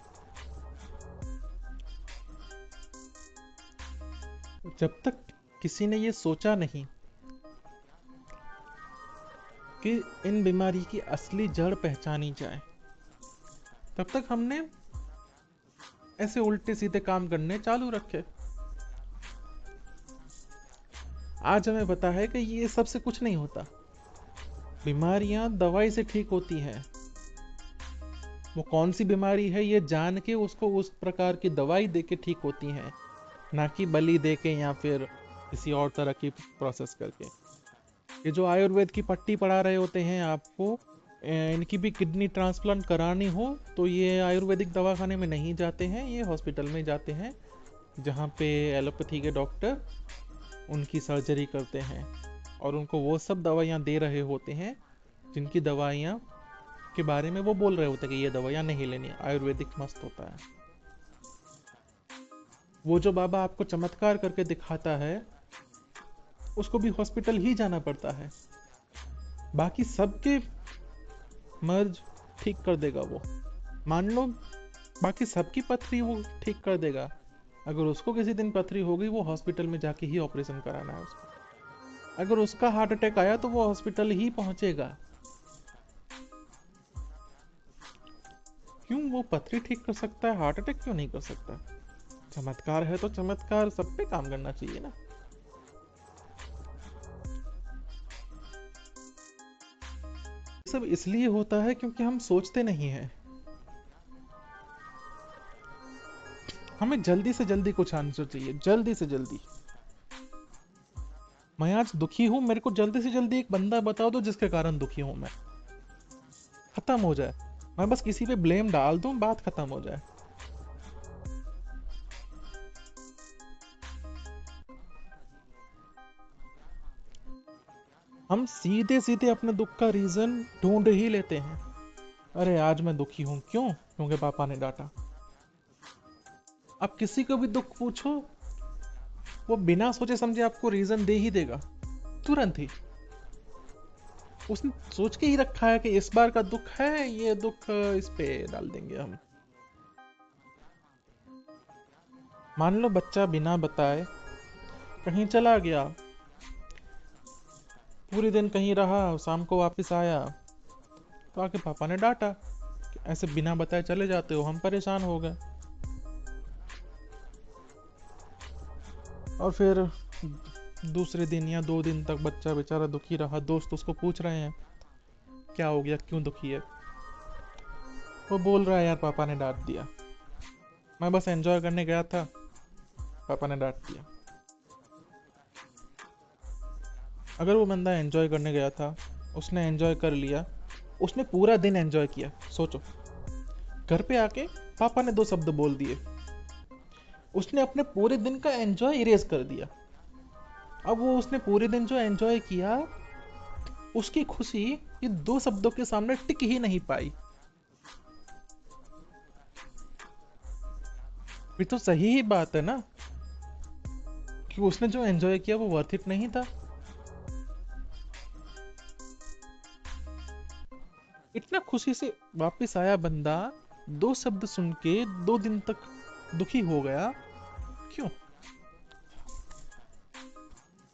जब तक किसी ने ये सोचा नहीं कि इन बीमारी की असली जड़ पहचानी जाए, तब तक हमने ऐसे उल्टे सीधे काम करने चालू रखे। आज हमें पता है कि ये सबसे कुछ नहीं होता। बीमारियां दवाई से ठीक होती हैं। वो कौन सी बीमारी है ये जान के उसको उस प्रकार की दवाई दे के ठीक होती हैं, ना कि बलि दे के या फिर किसी और तरह की प्रोसेस करके। ये जो आयुर्वेद की पट्टी पढ़ा रहे होते हैं आपको, इनकी भी किडनी ट्रांसप्लांट करानी हो तो ये आयुर्वेदिक दवाखाने में नहीं जाते हैं, ये हॉस्पिटल में जाते हैं जहाँ पे एलोपैथी के डॉक्टर उनकी सर्जरी करते हैं और उनको वो सब दवाइयाँ दे रहे होते हैं जिनकी दवाइयाँ के बारे में वो बोल रहे होते हैं कि ये दवाइयाँ नहीं लेनी, आयुर्वेदिक मस्त होता है। वो जो बाबा आपको चमत्कार करके दिखाता है उसको भी हॉस्पिटल ही जाना पड़ता है। बाकी सबके मर्ज ठीक कर देगा वो, मान लो बाकी सबकी पथरी वो ठीक कर देगा, अगर उसको किसी दिन पथरी हो गई वो हॉस्पिटल में जाके ही ऑपरेशन कराना है उसको। अगर उसका हार्ट अटैक आया तो वो हॉस्पिटल ही पहुंचेगा। क्यों वो पथरी ठीक कर सकता है, हार्ट अटैक क्यों नहीं कर सकता? चमत्कार है तो चमत्कार सब पे काम करना चाहिए ना। सब इसलिए होता है क्योंकि हम सोचते नहीं हैं, हमें जल्दी से जल्दी कुछ आंसर चाहिए, जल्दी से जल्दी। मैं आज दुखी हूं, मेरे को जल्दी से जल्दी एक बंदा बताओ दो जिसके कारण दुखी हूं मैं, खत्म हो जाए। मैं बस किसी पे ब्लेम डाल दूं, बात खत्म हो जाए। हम सीधे सीधे अपने दुख का रीजन ढूंढ ही लेते हैं। अरे आज मैं दुखी हूं, क्यों? क्योंकि पापा ने डांटा। अब किसी को भी दुख पूछो, वो बिना सोचे समझे आपको रीजन दे ही देगा, तुरंत ही। उसने सोच के ही रखा है कि इस बार का दुख है, ये दुख इस पे डाल देंगे हम। मान लो बच्चा बिना बताए कहीं चला गया, पूरे दिन कहीं रहा, शाम को वापस आया तो आके पापा ने डांटा कि ऐसे बिना बताए चले जाते हो, हम परेशान हो गए। और फिर दूसरे दिन या 2 दिन तक बच्चा बेचारा दुखी रहा, दोस्त उसको पूछ रहे हैं क्या हो गया, क्यों दुखी है? वो बोल रहा है यार पापा ने डांट दिया, मैं बस एंजॉय करने गया था, पापा ने डांट दिया। अगर वो बंदा एंजॉय करने गया था, उसने एंजॉय कर लिया, उसने पूरा दिन एंजॉय किया, सोचो, घर पे आके पापा ने 2 शब्द बोल दिए, उसने अपने पूरे दिन का एंजॉय इरेज कर दिया। अब वो उसने पूरे दिन जो एंजॉय किया, उसकी खुशी ये 2 शब्दों के सामने टिक ही नहीं पाई। ये तो सही ही बात है ना कि उसने जो एंजॉय किया वो वर्थ इट नहीं था। इतना खुशी से वापस आया बंदा, 2 शब्द सुन के 2 दिन तक दुखी हो गया, क्यों?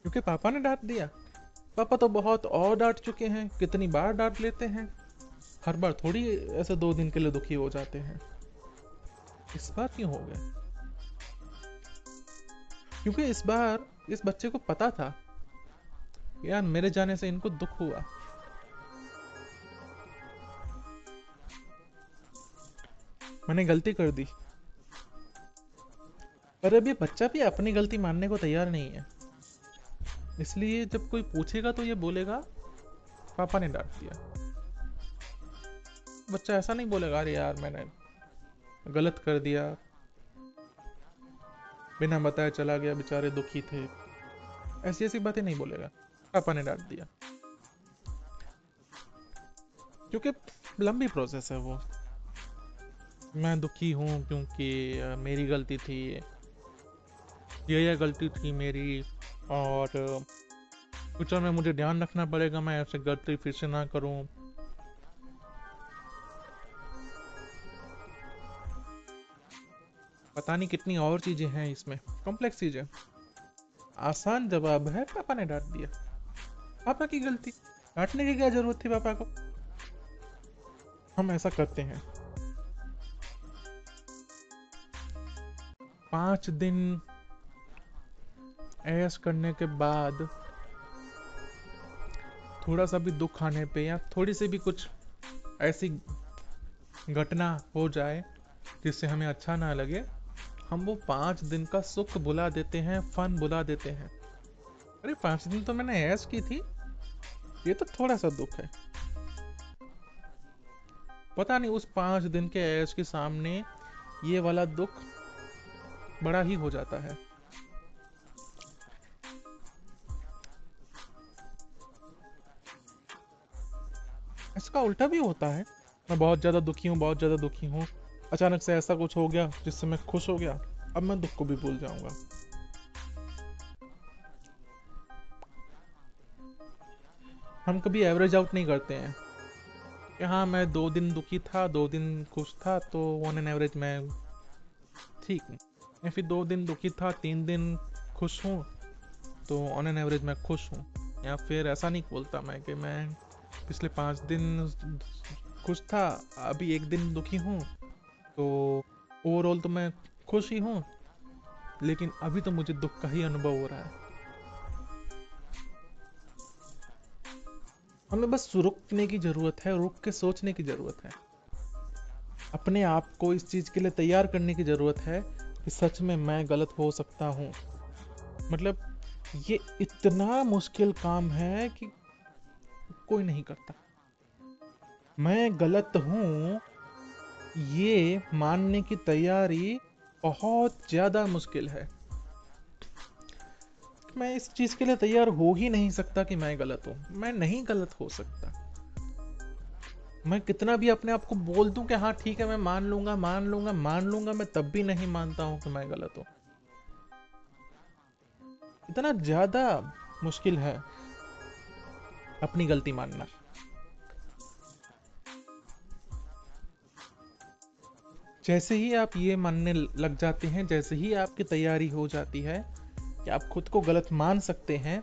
क्योंकि पापा ने डांट दिया। पापा तो बहुत और डांट चुके हैं, कितनी बार डांट लेते हैं, हर बार थोड़ी ऐसे 2 दिन के लिए दुखी हो जाते हैं। इस बार क्यों हो गए? क्योंकि इस बार इस बच्चे को पता था यार मेरे जाने से इनको दुख हुआ। मैंने गलती कर दी। पर अब ये बच्चा भी अपनी गलती मानने को तैयार नहीं है, इसलिए जब कोई पूछेगा तो ये बोलेगा पापा ने डांट दिया। बच्चा ऐसा नहीं बोलेगा अरे यार मैंने गलत कर दिया, बिना बताए चला गया, बेचारे दुखी थे, ऐसी ऐसी बातें नहीं बोलेगा, पापा ने डांट दिया। क्योंकि लंबी प्रोसेस है वो। मैं दुखी हूँ क्योंकि मेरी गलती थी, ये गलती थी मेरी, और फ्यूचर में मुझे ध्यान रखना पड़ेगा मैं ऐसे गलती फिर से ना करूं। पता नहीं कितनी और चीजें हैं इसमें, कॉम्प्लेक्स चीजें। आसान जवाब है पापा ने डांट दिया, पापा की गलती, डांटने की क्या जरूरत थी पापा को। हम ऐसा करते हैं। 5 दिन ऐश करने के बाद थोड़ा सा भी दुख आने पे या थोड़ी सी भी कुछ ऐसी घटना हो जाए जिससे हमें अच्छा ना लगे, हम वो 5 दिन का सुख बुला देते हैं, फन बुला देते हैं। अरे 5 दिन तो मैंने ऐश की थी, ये तो थोड़ा सा दुख है। पता नहीं उस 5 दिन के ऐश के सामने ये वाला दुख बड़ा ही हो जाता है। इसका उल्टा भी होता है। मैं बहुत ज्यादा दुखी हूँ, बहुत ज्यादा दुखी हूँ, अचानक से ऐसा कुछ हो गया जिससे मैं खुश हो गया, अब मैं दुख को भी भूल जाऊंगा। हम कभी एवरेज आउट नहीं करते हैं कि हाँ मैं 2 दिन दुखी था, 2 दिन खुश था, तो ऑन एन एवरेज मैं ठीक हूँ। या फिर 2 दिन दुखी था, 3 दिन खुश हूँ, तो ऑन एन एवरेज मैं खुश हूँ। या फिर ऐसा नहीं बोलता मैं कि मैं पिछले 5 दिन खुश था, अभी एक दिन दुखी हूँ, तो ओवरऑल तो मैं खुश ही हूँ, लेकिन अभी तो मुझे दुख का ही अनुभव हो रहा है। हमें बस रुकने की जरूरत है, रुक के सोचने की जरूरत है, अपने आप को इस चीज के लिए तैयार करने की जरूरत है कि सच में मैं गलत हो सकता हूँ। मतलब ये इतना मुश्किल काम है कि कोई नहीं करता। मैं गलत हूँ ये मानने की तैयारी बहुत ज्यादा मुश्किल है। मैं इस चीज के लिए तैयार हो ही नहीं सकता कि मैं गलत हूँ, मैं नहीं गलत हो सकता। मैं कितना भी अपने आप को बोल दूं कि हाँ ठीक है मैं मान लूंगा मान लूंगा मान लूंगा, मैं तब भी नहीं मानता हूं कि मैं गलत हूं। इतना ज्यादा मुश्किल है अपनी गलती मानना। जैसे ही आप ये मानने लग जाते हैं, जैसे ही आपकी तैयारी हो जाती है कि आप खुद को गलत मान सकते हैं,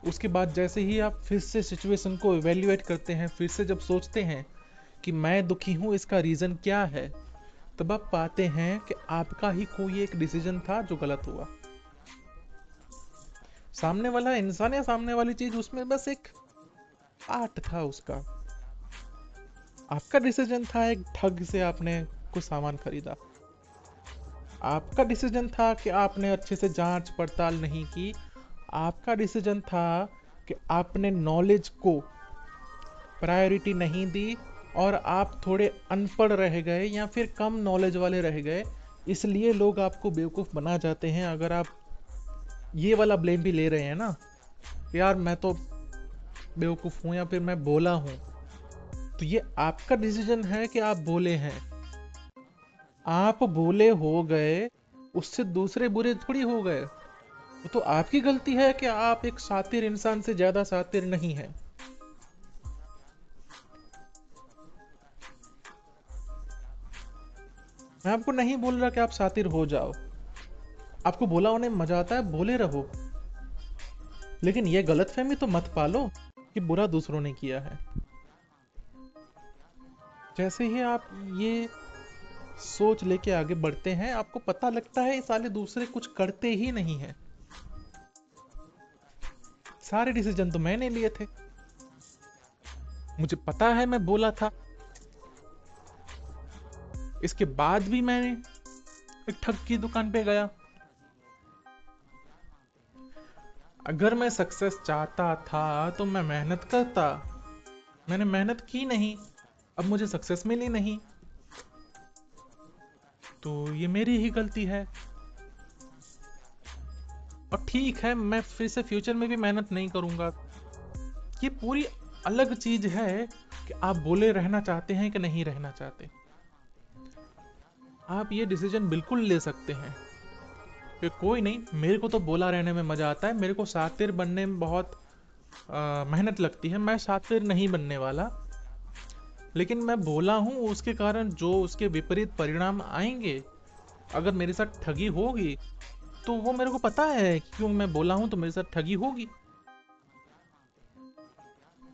उसके बाद जैसे ही आप फिर से सिचुएशन को इवेल्युएट करते हैं, फिर से जब सोचते हैं कि मैं दुखी हूं इसका रीजन क्या है, तब आप पाते हैं कि आपका ही कोई एक डिसीजन था जो गलत हुआ। सामने वाला इंसान या सामने वाली चीज उसमें बस एक पार्ट था उसका। आपका डिसीजन था एक ठग से आपने कुछ सामान खरीदा, आपका डिसीजन था कि आपने अच्छे से जांच पड़ताल नहीं की, आपका डिसीजन था कि आपने नॉलेज को प्रायोरिटी नहीं दी, और आप थोड़े अनपढ़ रह गए या फिर कम नॉलेज वाले रह गए, इसलिए लोग आपको बेवकूफ बना जाते हैं। अगर आप ये वाला ब्लेम भी ले रहे हैं ना, यार मैं तो बेवकूफ हूं या फिर मैं बोला हूं, तो ये आपका डिसीजन है कि आप बोले हैं। आप बोले हो गए, उससे दूसरे बुरे थोड़ी हो गए। वो तो आपकी गलती है कि आप एक शातिर इंसान से ज्यादा शातिर नहीं है। मैं आपको नहीं बोल रहा कि आप शातिर हो जाओ, आपको बोला होने में मजा आता है बोले रहो, लेकिन ये गलतफहमी तो मत पालो कि बुरा दूसरों ने किया है। जैसे ही आप ये सोच लेके आगे बढ़ते हैं, आपको पता लगता है ये साले दूसरे कुछ करते ही नहीं है, सारे डिसीजन तो मैंने लिए थे, मुझे पता है मैं बोला था, इसके बाद भी मैंने एक ठग की दुकान पे गया। अगर मैं सक्सेस चाहता था तो मैं मेहनत करता, मैंने मेहनत की नहीं, अब मुझे सक्सेस मिली नहीं, तो ये मेरी ही गलती है। और ठीक है मैं फिर से फ्यूचर में भी मेहनत नहीं करूंगा। ये पूरी अलग चीज है कि आप बोले रहना चाहते हैं कि नहीं रहना चाहते। आप ये डिसीजन बिल्कुल ले सकते हैं कि कोई नहीं, मेरे को तो बोला रहने में मजा आता है, मेरे को शातिर बनने में बहुत मेहनत लगती है, मैं शातिर नहीं बनने वाला, लेकिन मैं बोला हूं उसके कारण जो उसके विपरीत परिणाम आएंगे, अगर मेरे साथ ठगी होगी तो वो मेरे को पता है कि क्यों मैं बोला हूं तो मेरे साथ ठगी होगी।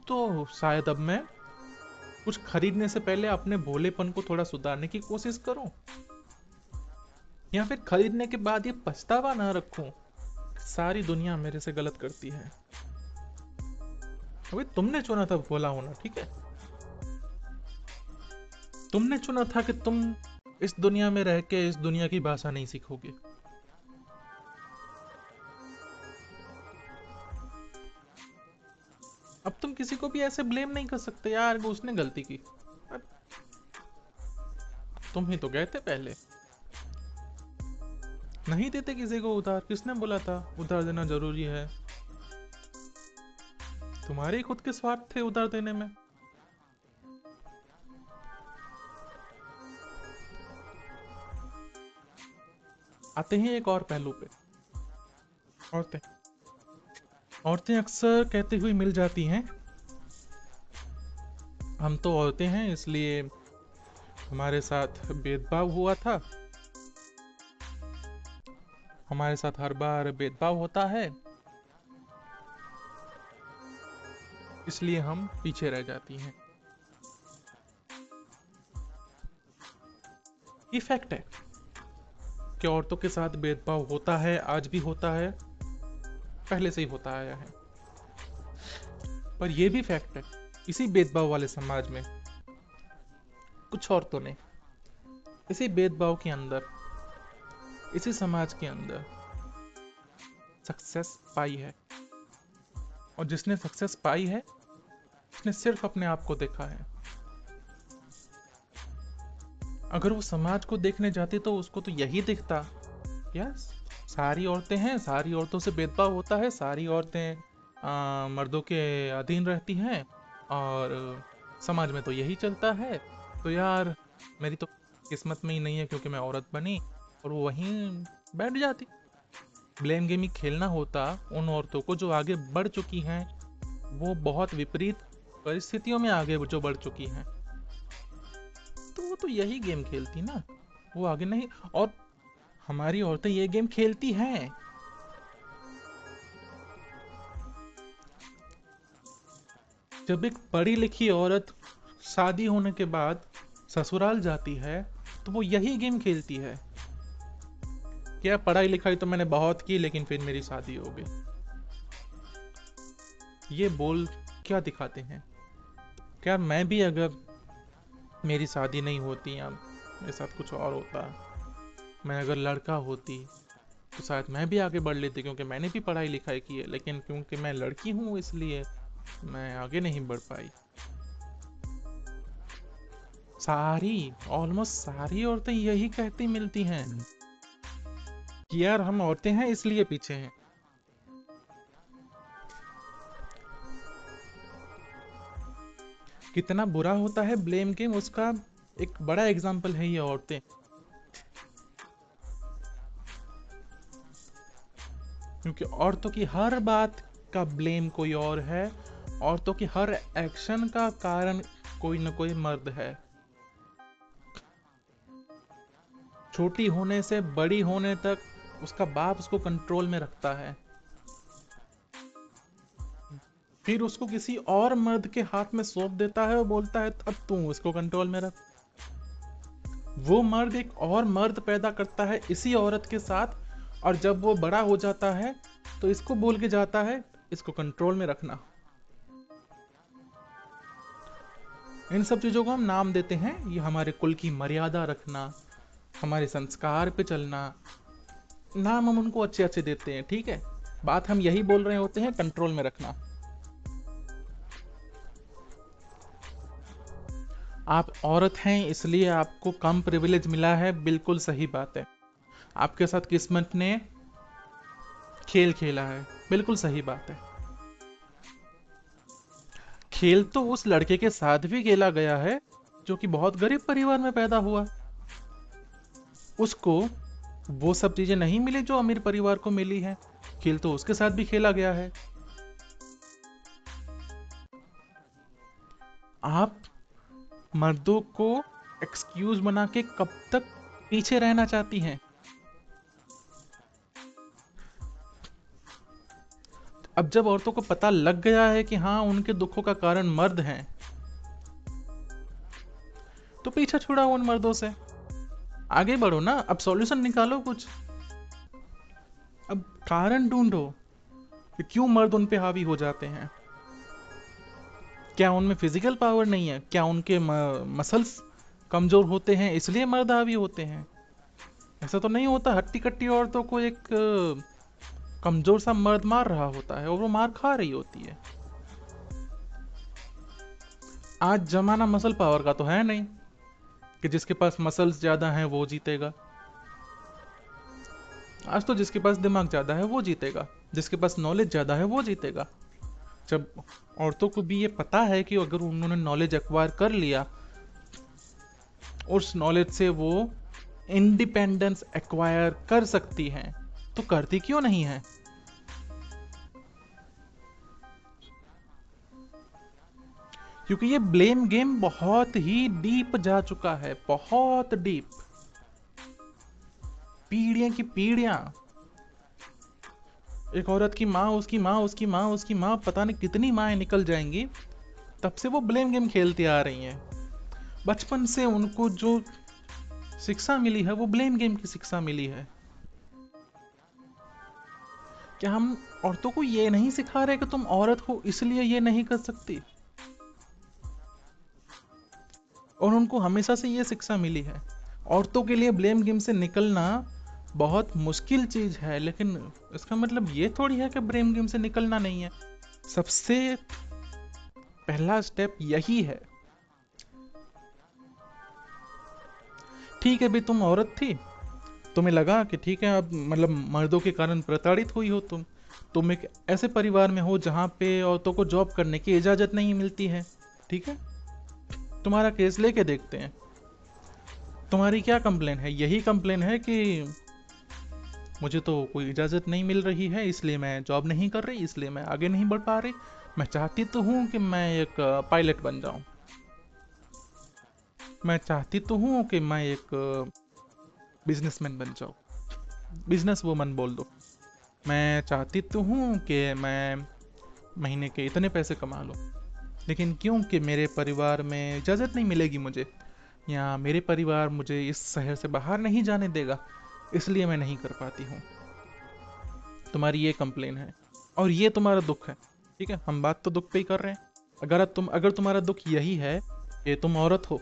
तो शायद अब मैं कुछ खरीदने से पहले अपने भोलेपन को थोड़ा सुधारने की कोशिश करूं, या फिर खरीदने के बाद ये पछतावा ना रखूं, सारी दुनिया मेरे से गलत करती है। अभी तुमने चुना था भोला होना, ठीक है, तुमने चुना था कि तुम इस दुनिया में रह के इस दुनिया की भाषा नहीं सीखोगे। अब तुम किसी को भी ऐसे ब्लेम नहीं कर सकते यार कि उसने गलती की। अब तुम ही तो गए थे पहले। नहीं देते किसी को उधार, किसने बोला था उधार देना जरूरी है? तुम्हारे ही खुद के स्वार्थ थे उधार देने में। आते हैं एक और पहलू पे। औरतें औरतें अक्सर कहती हुई मिल जाती हैं, हम तो औरतें हैं इसलिए हमारे साथ भेदभाव हुआ था, हमारे साथ हर बार भेदभाव होता है, इसलिए हम पीछे रह जाती हैं। ये फैक्ट है कि औरतों के साथ भेदभाव होता है, आज भी होता है, पहले से ही होता आया है। पर यह भी फैक्ट है, इसी भेदभाव वाले समाज में कुछ औरतों ने इसी भेदभाव के अंदर, इसी समाज के अंदर सक्सेस पाई है। और जिसने सक्सेस पाई है उसने सिर्फ अपने आप को देखा है। अगर वो समाज को देखने जाती तो उसको तो यही दिखता, यस सारी औरतें हैं, सारी औरतों से भेदभाव होता है, सारी औरतें मर्दों के अधीन रहती हैं, और समाज में तो यही चलता है। तो यार मेरी तो किस्मत में ही नहीं है क्योंकि मैं औरत बनी, और वो वहीं बैठ जाती। ब्लेम गेम ही खेलना होता उन औरतों को जो आगे बढ़ चुकी हैं, वो बहुत विपरीत परिस्थितियों में आगे जो बढ़ चुकी हैं, तो वो तो यही गेम खेलती ना, वो आगे नहीं। और हमारी औरतें ये गेम खेलती हैं। जब एक पढ़ी लिखी औरत शादी होने के बाद ससुराल जाती है तो वो यही गेम खेलती है। क्या पढ़ाई लिखाई तो मैंने बहुत की लेकिन फिर मेरी शादी हो गई, ये बोल क्या दिखाते हैं? क्या मैं भी अगर मेरी शादी नहीं होती या मेरे साथ कुछ और होता, मैं अगर लड़का होती तो शायद मैं भी आगे बढ़ लेती, क्योंकि मैंने भी पढ़ाई लिखाई की है, लेकिन क्योंकि मैं लड़की हूं इसलिए मैं आगे नहीं बढ़ पाई। सारी ऑलमोस्ट सारी औरतें यही कहती मिलती हैं कि यार हम औरतें हैं इसलिए पीछे हैं। कितना बुरा होता है ब्लेम गेम, उसका एक बड़ा एग्जाम्पल है ये औरतें। क्योंकि औरतों की हर बात का ब्लेम कोई और है, औरतों की हर एक्शन का कारण कोई न कोई मर्द है। छोटी होने से बड़ी होने तक उसका बाप उसको कंट्रोल में रखता है, फिर उसको किसी और मर्द के हाथ में सौंप देता है और बोलता है अब तू उसको कंट्रोल में रख। वो मर्द एक और मर्द पैदा करता है इसी औरत के साथ, और जब वो बड़ा हो जाता है तो इसको बोल के जाता है इसको कंट्रोल में रखना। इन सब चीजों को हम नाम देते हैं, ये हमारे कुल की मर्यादा रखना, हमारे संस्कार पे चलना, नाम हम उनको अच्छे अच्छे देते हैं, ठीक है। बात हम यही बोल रहे होते हैं, कंट्रोल में रखना। आप औरत हैं इसलिए आपको कम प्रिविलेज मिला है, बिल्कुल सही बात है। आपके साथ किस्मत ने खेल खेला है, बिल्कुल सही बात है। खेल तो उस लड़के के साथ भी खेला गया है जो कि बहुत गरीब परिवार में पैदा हुआ। उसको वो सब चीजें नहीं मिली जो अमीर परिवार को मिली है। खेल तो उसके साथ भी खेला गया है। आप मर्दों को एक्सक्यूज बना के कब तक पीछे रहना चाहती हैं? अब जब औरतों को पता लग गया है कि हाँ उनके दुखों का कारण मर्द हैं, तो पीछा छुड़ाओ उन मर्दों से, आगे बढ़ो ना, अब सॉल्यूशन निकालो कुछ। अब कारण ढूंढो कि क्यों मर्द उन पे हावी हो जाते हैं। क्या उनमें फिजिकल पावर नहीं है? क्या उनके मसल्स कमजोर होते हैं इसलिए मर्द हावी होते हैं? ऐसा तो नहीं होता हट्टी कट्टी औरतों को एक कमजोर सा मर्द मार रहा होता है और वो मार खा रही होती है। आज जमाना मसल पावर का तो है नहीं कि जिसके पास मसल्स ज्यादा हैं वो जीतेगा। आज तो जिसके पास दिमाग ज्यादा है वो जीतेगा, जिसके पास नॉलेज ज्यादा है वो जीतेगा। जब औरतों को भी ये पता है कि अगर उन्होंने नॉलेज एक्वायर कर लिया, उस नॉलेज से वो इंडिपेंडेंस एक्वायर कर सकती हैं, तो करती क्यों नहीं है? क्योंकि ये ब्लेम गेम बहुत ही डीप जा चुका है, बहुत डीप। पीढ़ियां की पीढ़ियां, एक औरत की माँ, उसकी माँ, उसकी माँ, उसकी माँ, पता नहीं कितनी माएँ निकल जाएंगी, तब से वो ब्लेम गेम खेलती आ रही हैं। बचपन से उनको जो शिक्षा मिली है वो ब्लेम गेम की शिक्षा मिली है। क्या हम औरतों को ये नहीं सिखा रहे कि तुम औरत हो इसलिए ये नहीं कर सकती? और उनको हमेशा से ये शिक्षा मिली है। औरतों के लिए ब्लेम गेम से निकलना बहुत मुश्किल चीज है, लेकिन इसका मतलब ये थोड़ी है कि ब्लेम गेम से निकलना नहीं है। सबसे पहला स्टेप यही है। ठीक है भी, तुम औरत थी, तुम्हें लगा कि ठीक है अब मतलब मर्दों के कारण प्रताड़ित हुई हो तुम एक ऐसे परिवार में हो जहाँ पे औरतों को जॉब करने की इजाजत नहीं मिलती है। ठीक है, तुम्हारा केस लेके देखते हैं। तुम्हारी क्या कंप्लेन है? यही कंप्लेन है कि मुझे तो कोई इजाजत नहीं मिल रही है, इसलिए मैं जॉब नहीं कर रही, इसलिए मैं आगे नहीं बढ़ पा रही। मैं चाहती तो हूँ कि मैं एक पायलट बन जाऊं, मैं चाहती तो हूँ कि मैं एक बिजनेसमैन बन जाऊं, बिजनेस वूमन बोल दो। मैं चाहती तो हूँ कि मैं महीने के इतने पैसे कमा लूँ, लेकिन क्योंकि मेरे परिवार में इजाज़त नहीं मिलेगी मुझे, या मेरे परिवार मुझे इस शहर से बाहर नहीं जाने देगा, इसलिए मैं नहीं कर पाती हूँ। तुम्हारी ये कंप्लेन है और ये तुम्हारा दुख है। ठीक है, हम बात तो दुख पे ही कर रहे हैं। अगर तुम्हारा दुख यही है कि तुम औरत हो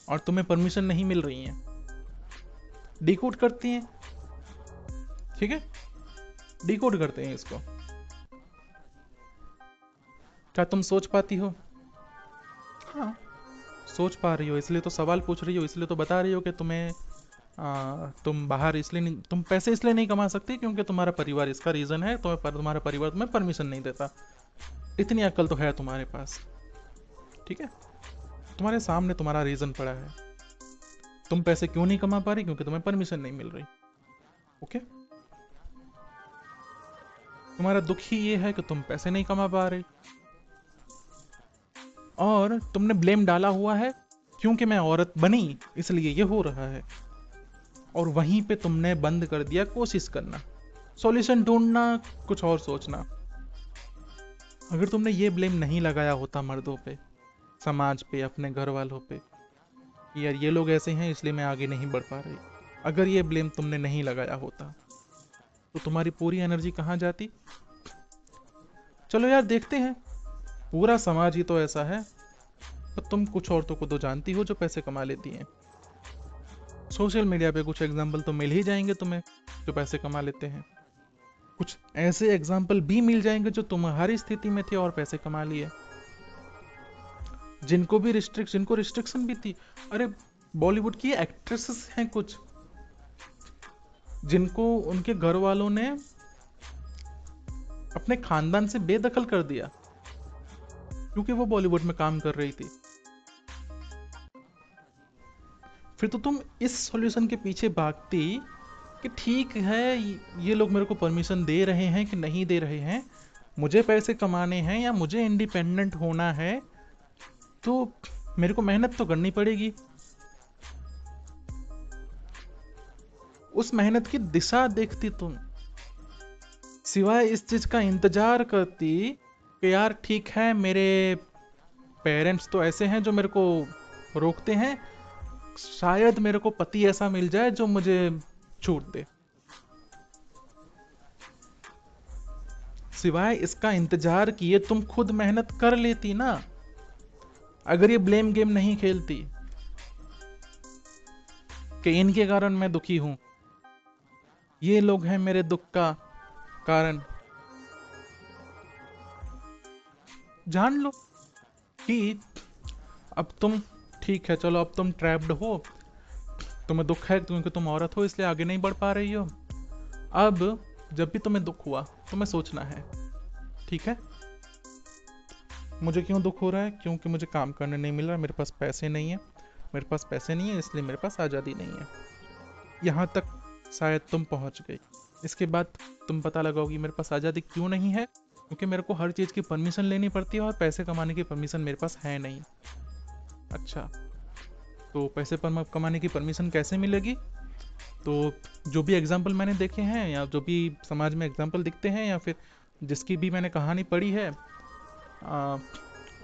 और तुम्हें परमिशन नहीं मिल रही है, डिकोड करती हैं। ठीक है, डिकोड करते हैं इसको। क्या तुम सोच पाती हो? हाँ, सोच पा रही हो इसलिए तो सवाल पूछ रही हो, इसलिए तो बता रही हो कि तुम बाहर इसलिए नहीं, तुम पैसे इसलिए नहीं कमा सकती क्योंकि तुम्हारा परिवार इसका रीजन है, तुम्हारा परिवार तुम्हें परमिशन नहीं देता। इतनी अक्ल तो है तुम्हारे पास। ठीक है, तुम्हारे सामने तुम्हारा रीजन पड़ा है। तुम पैसे क्यों नहीं कमा पा रही? क्योंकि तुम्हें परमिशन नहीं मिल रही। ओके, तुम्हारा दुख ही ये है कि तुम पैसे नहीं कमा पा रही, और तुमने ब्लेम डाला हुआ है क्योंकि मैं औरत बनी इसलिए ये हो रहा है। और वहीं पे तुमने बंद कर दिया कोशिश करना, सॉल्यूशन ढूंढना, कुछ और सोचना। अगर तुमने ये ब्लेम नहीं लगाया होता मर्दों पे, समाज पे, अपने घर वालों पे, कि यार ये लोग ऐसे हैं इसलिए मैं आगे नहीं बढ़ पा रही, अगर ये ब्लेम तुमने नहीं लगाया होता तो तुम्हारी पूरी एनर्जी कहाँ जाती? चलो यार देखते हैं, पूरा समाज ही तो ऐसा है। पर तुम कुछ औरतों को तो जानती हो जो पैसे कमा लेती हैं। सोशल मीडिया पे कुछ एग्जाम्पल तो मिल ही जाएंगे तुम्हें जो पैसे कमा लेते हैं। कुछ ऐसे एग्जाम्पल भी मिल जाएंगे जो तुम्हारी स्थिति में थे और पैसे कमा लिए, जिनको रिस्ट्रिक्शन भी थी। अरे, बॉलीवुड की एक्ट्रेसेस हैं कुछ, जिनको उनके घर वालों ने अपने खानदान से बेदखल कर दिया क्योंकि वो बॉलीवुड में काम कर रही थी। फिर तो तुम इस सॉल्यूशन के पीछे भागती कि ठीक है, ये लोग मेरे को परमिशन दे रहे हैं कि नहीं दे रहे हैं, मुझे पैसे कमाने हैं या मुझे इंडिपेंडेंट होना है, तो मेरे को मेहनत तो करनी पड़ेगी। उस मेहनत की दिशा देखती तुम, सिवाय इस चीज का इंतजार करती कि यार ठीक है, मेरे पेरेंट्स तो ऐसे हैं जो मेरे को रोकते हैं, शायद मेरे को पति ऐसा मिल जाए जो मुझे छूट दे। सिवाय इसका इंतजार किए तुम खुद मेहनत कर लेती ना, अगर ये ब्लेम गेम नहीं खेलती कि इनके कारण मैं दुखी हूं, ये लोग हैं मेरे दुख का कारण। जान लो कि अब तुम, ठीक है चलो, अब तुम ट्रैप्ड हो, तुम्हें दुख है क्योंकि तुम औरत हो इसलिए आगे नहीं बढ़ पा रही हो। अब जब भी तुम्हें दुख हुआ तुम्हें सोचना है, ठीक है, मुझे क्यों दुख हो रहा है, क्योंकि मुझे काम करने नहीं मिल रहा, मेरे पास पैसे नहीं है, मेरे पास पैसे नहीं है इसलिए मेरे पास आज़ादी नहीं है। यहाँ तक शायद तुम पहुँच गई। इसके बाद तुम पता लगाओगी मेरे पास आज़ादी क्यों नहीं है, क्योंकि मेरे को हर चीज़ की परमिशन लेनी पड़ती है और पैसे कमाने की परमिशन मेरे पास है नहीं। अच्छा, तो पैसे पर कमाने की परमिशन कैसे मिलेगी? तो जो भी एग्जाम्पल मैंने देखे हैं या जो भी समाज में एग्जाम्पल दिखते हैं या फिर जिसकी भी मैंने कहानी पढ़ी है, आ,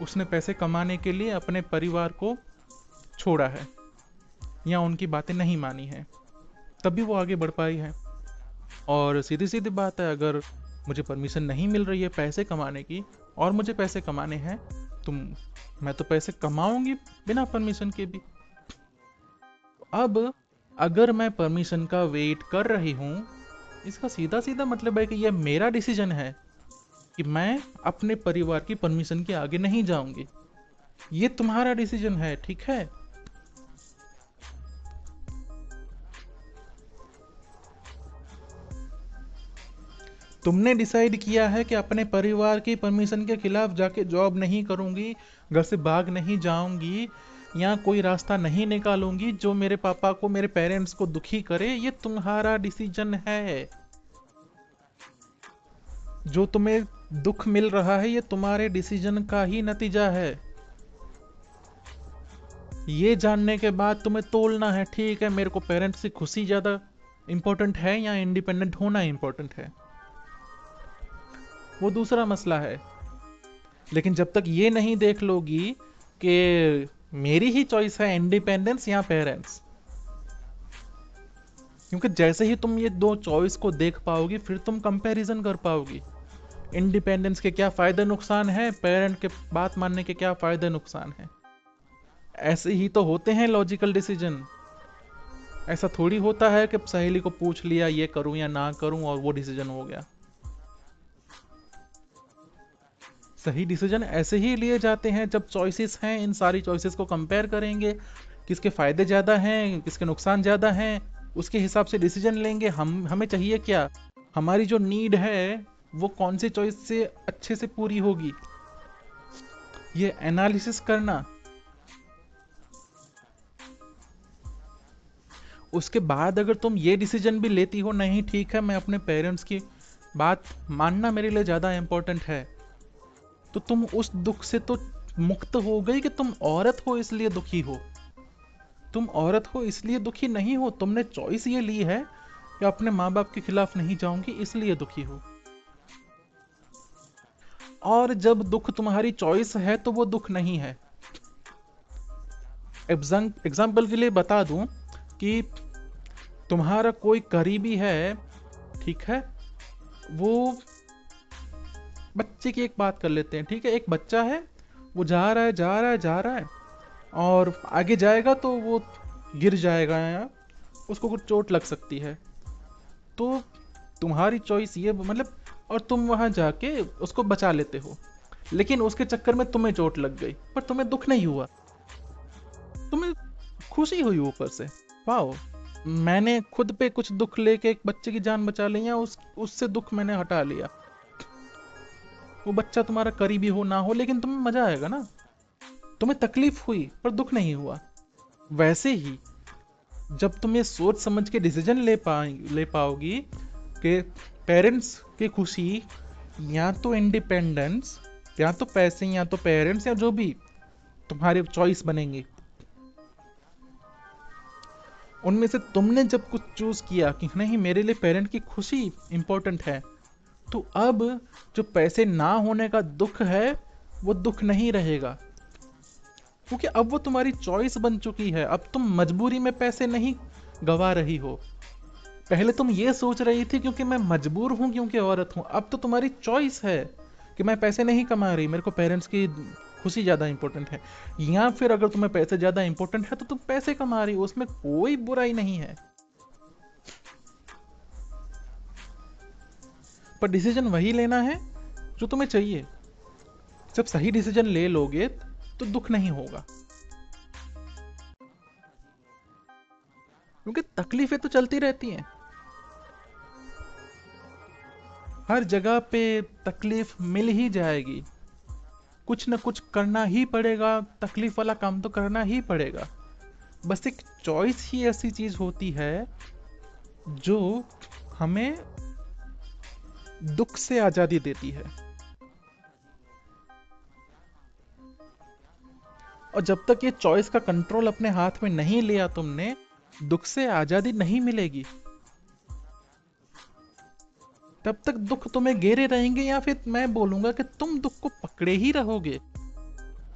उसने पैसे कमाने के लिए अपने परिवार को छोड़ा है या उनकी बातें नहीं मानी है, तभी वो आगे बढ़ पाई है। और सीधी सीधी बात है, अगर मुझे परमिशन नहीं मिल रही है पैसे कमाने की और मुझे पैसे कमाने हैं, तो मैं तो पैसे कमाऊंगी बिना परमिशन के भी। अब अगर मैं परमिशन का वेट कर रही हूं, इसका सीधा सीधा मतलब है कि यह मेरा डिसीजन है कि मैं अपने परिवार की परमिशन के आगे नहीं जाऊंगी। ये तुम्हारा डिसीजन है, ठीक है। तुमने डिसाइड किया है कि अपने परिवार की परमिशन के खिलाफ जाके जॉब नहीं करूंगी, घर से भाग नहीं जाऊंगी, या कोई रास्ता नहीं निकालूंगी जो मेरे पापा को, मेरे पेरेंट्स को दुखी करे। ये तुम्हारा डिसीजन है। जो तुम्हें दुख मिल रहा है ये तुम्हारे डिसीजन का ही नतीजा है। ये जानने के बाद तुम्हें तोलना है, ठीक है मेरे को पेरेंट्स की खुशी ज्यादा इंपॉर्टेंट है या इंडिपेंडेंट होना इंपॉर्टेंट है, वो दूसरा मसला है। लेकिन जब तक ये नहीं देख लोगी कि मेरी ही चॉइस है इंडिपेंडेंस या पेरेंट्स, क्योंकि जैसे ही तुम ये दो चॉइस को देख पाओगी फिर तुम कंपैरिजन कर पाओगी, इंडिपेंडेंस के क्या फायदे नुकसान है, पेरेंट के बात मानने के क्या फायदे नुकसान है। ऐसे ही तो होते हैं लॉजिकल डिसीजन। ऐसा थोड़ी होता है कि सहेली को पूछ लिया ये करूं या ना करूं और वो डिसीजन हो गया। सही डिसीजन ऐसे ही लिए जाते हैं जब चॉइसेस हैं, इन सारी चॉइसेस को कंपेयर करेंगे, किसके फायदे ज्यादा हैं किसके नुकसान ज्यादा हैं, उसके हिसाब से डिसीजन लेंगे। हमें चाहिए क्या, हमारी जो नीड है वो कौन सी चॉइस से अच्छे से पूरी होगी, ये एनालिसिस करना। उसके बाद अगर तुम ये डिसीजन भी लेती हो नहीं ठीक है मैं अपने पेरेंट्स की बात मानना मेरे लिए ज्यादा इंपॉर्टेंट है, तो तुम उस दुख से तो मुक्त हो गई कि तुम औरत हो इसलिए दुखी हो। तुम औरत हो इसलिए दुखी नहीं हो, तुमने चॉइस ये ली है कि अपने माँ बाप के खिलाफ नहीं जाऊंगी इसलिए दुखी हो। और जब दुख तुम्हारी चॉइस है तो वो दुख नहीं है। एग्जाम्पल के लिए बता दूं कि तुम्हारा कोई करीबी है, ठीक है, वो बच्चे की एक बात कर लेते हैं, ठीक है, एक बच्चा है, वो जा रहा है जा रहा है जा रहा है और आगे जाएगा तो वो गिर जाएगा या उसको कुछ चोट लग सकती है। तो तुम्हारी चॉइस ये मतलब, और तुम वहां जाके उसको बचा लेते हो, लेकिन उसके चक्कर में तुम्हें चोट लग गई पर तुम्हें दुख नहीं हुआ, तुम्हें खुशी हुई ऊपर से, वाओ मैंने खुद पे कुछ दुख लेके एक बच्चे की जान बचा ली या उससे दुख मैंने हटा लिया। वो बच्चा तुम्हारा करीबी हो ना हो लेकिन तुम्हें मजा आएगा ना, तुम्हें तकलीफ हुई पर दुख नहीं हुआ। वैसे ही जब तुम ये सोच समझ के डिसीजन ले पाओगी कि पेरेंट्स की खुशी या तो इंडिपेंडेंस या तो पैसे या तो पेरेंट्स या जो भी तुम्हारे चॉइस बनेंगे, उनमें से तुमने जब कुछ चूज किया कि नहीं मेरे लिए पेरेंट की खुशी इंपॉर्टेंट है, तो अब जो पैसे ना होने का दुख है वो दुख नहीं रहेगा, क्योंकि अब वो तुम्हारी चॉइस बन चुकी है। अब तुम मजबूरी में पैसे नहीं गवा रही हो। पहले तुम ये सोच रही थी क्योंकि मैं मजबूर हूं क्योंकि औरत हूं, अब तो तुम्हारी चॉइस है कि मैं पैसे नहीं कमा रही, मेरे को पेरेंट्स की खुशी ज्यादा इंपॉर्टेंट है। या फिर अगर तुम्हें पैसे ज्यादा इंपॉर्टेंट है तो तुम पैसे कमा रही हो, उसमें कोई बुराई नहीं है। पर डिसीजन वही लेना है जो तुम्हें चाहिए। जब सही डिसीजन ले लोगे तो दुख नहीं होगा। क्योंकि तकलीफें तो चलती रहती हैं, हर जगह पे तकलीफ मिल ही जाएगी, कुछ न कुछ करना ही पड़ेगा, तकलीफ वाला काम तो करना ही पड़ेगा। बस एक चॉइस ही ऐसी चीज होती है जो हमें दुख से आजादी देती है। और जब तक ये चॉइस का कंट्रोल अपने हाथ में नहीं लिया तुमने, दुख से आजादी नहीं मिलेगी। तब तक दुख तुम्हें घेरे रहेंगे, या फिर मैं बोलूंगा कि तुम दुख को पकड़े ही रहोगे,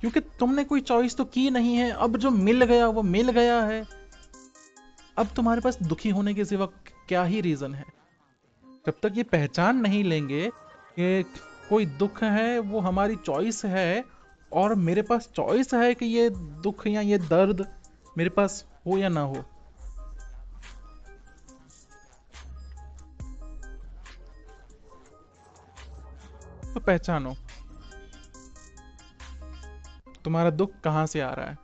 क्योंकि तुमने कोई चॉइस तो की नहीं है। अब जो मिल गया वो मिल गया है, अब तुम्हारे पास दुखी होने के सिवा क्या ही रीजन है। जब तक ये पहचान नहीं लेंगे कि कोई दुख है वो हमारी चॉइस है, और मेरे पास चॉइस है कि ये दुख या ये दर्द मेरे पास हो या ना हो, तो पहचानो तुम्हारा दुख कहां से आ रहा है,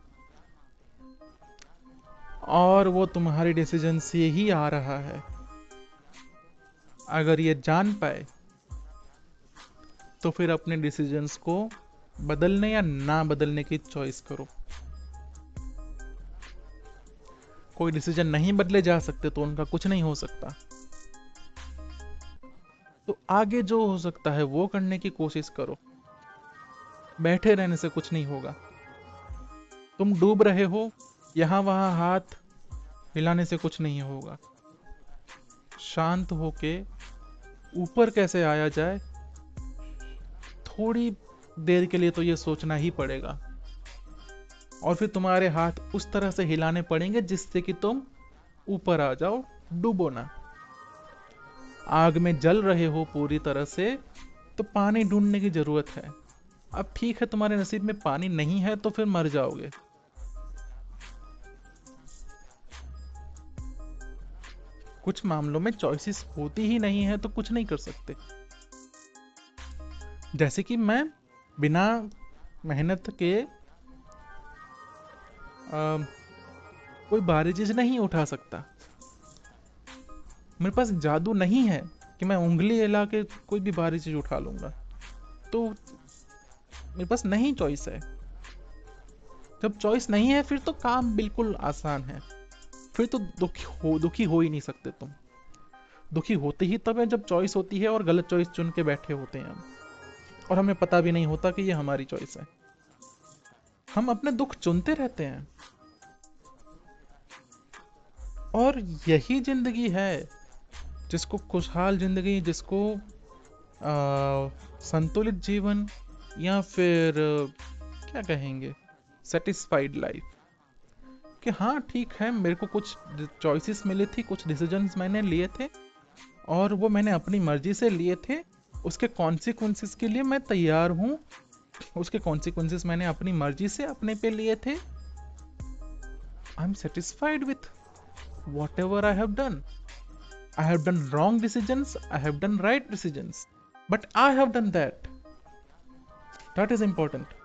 और वो तुम्हारी डिसीजन से ही आ रहा है। अगर ये जान पाए तो फिर अपने डिसीजंस को बदलने या ना बदलने की चॉइस करो। कोई डिसीजन नहीं बदले जा सकते तो उनका कुछ नहीं हो सकता, तो आगे जो हो सकता है वो करने की कोशिश करो। बैठे रहने से कुछ नहीं होगा। तुम डूब रहे हो, यहां वहां हाथ हिलाने से कुछ नहीं होगा। शांत होके ऊपर कैसे आया जाए, थोड़ी देर के लिए तो ये सोचना ही पड़ेगा, और फिर तुम्हारे हाथ उस तरह से हिलाने पड़ेंगे जिससे कि तुम ऊपर आ जाओ, डूबो ना। आग में जल रहे हो पूरी तरह से, तो पानी ढूंढने की जरूरत है। अब ठीक है, तुम्हारे नसीब में पानी नहीं है तो फिर मर जाओगे। कुछ मामलों में चॉइसेस होती ही नहीं है तो कुछ नहीं कर सकते। जैसे कि मैं बिना मेहनत के कोई भारी चीज नहीं उठा सकता। मेरे पास जादू नहीं है कि मैं उंगली हिला के कोई भी भारी चीज उठा लूंगा, तो मेरे पास नहीं चॉइस है। जब चॉइस नहीं है फिर तो काम बिल्कुल आसान है, फिर तो दुखी हो ही नहीं सकते तुम। दुखी होते ही तब है जब चॉइस होती है और गलत चॉइस चुन के बैठे होते हैं हम, और हमें पता भी नहीं होता कि ये हमारी चॉइस है। हम अपने दुख चुनते रहते हैं, और यही जिंदगी है। जिसको खुशहाल जिंदगी, जिसको संतुलित जीवन, या फिर क्या कहेंगे, सेटिस्फाइड लाइफ, कि हाँ ठीक है, मेरे को कुछ चॉइसेस मिली थी, कुछ डिसीजंस मैंने लिए थे, और वो मैंने अपनी मर्जी से लिए थे। उसके कॉन्सिक्वेंसेस के लिए मैं तैयार हूँ, उसके कॉन्सिक्वेंसेस मैंने अपनी मर्जी से अपने पे लिए थे। I am satisfied with what ever I have done. I have done wrong decisions, I have done right decisions, but I have done that. That is important.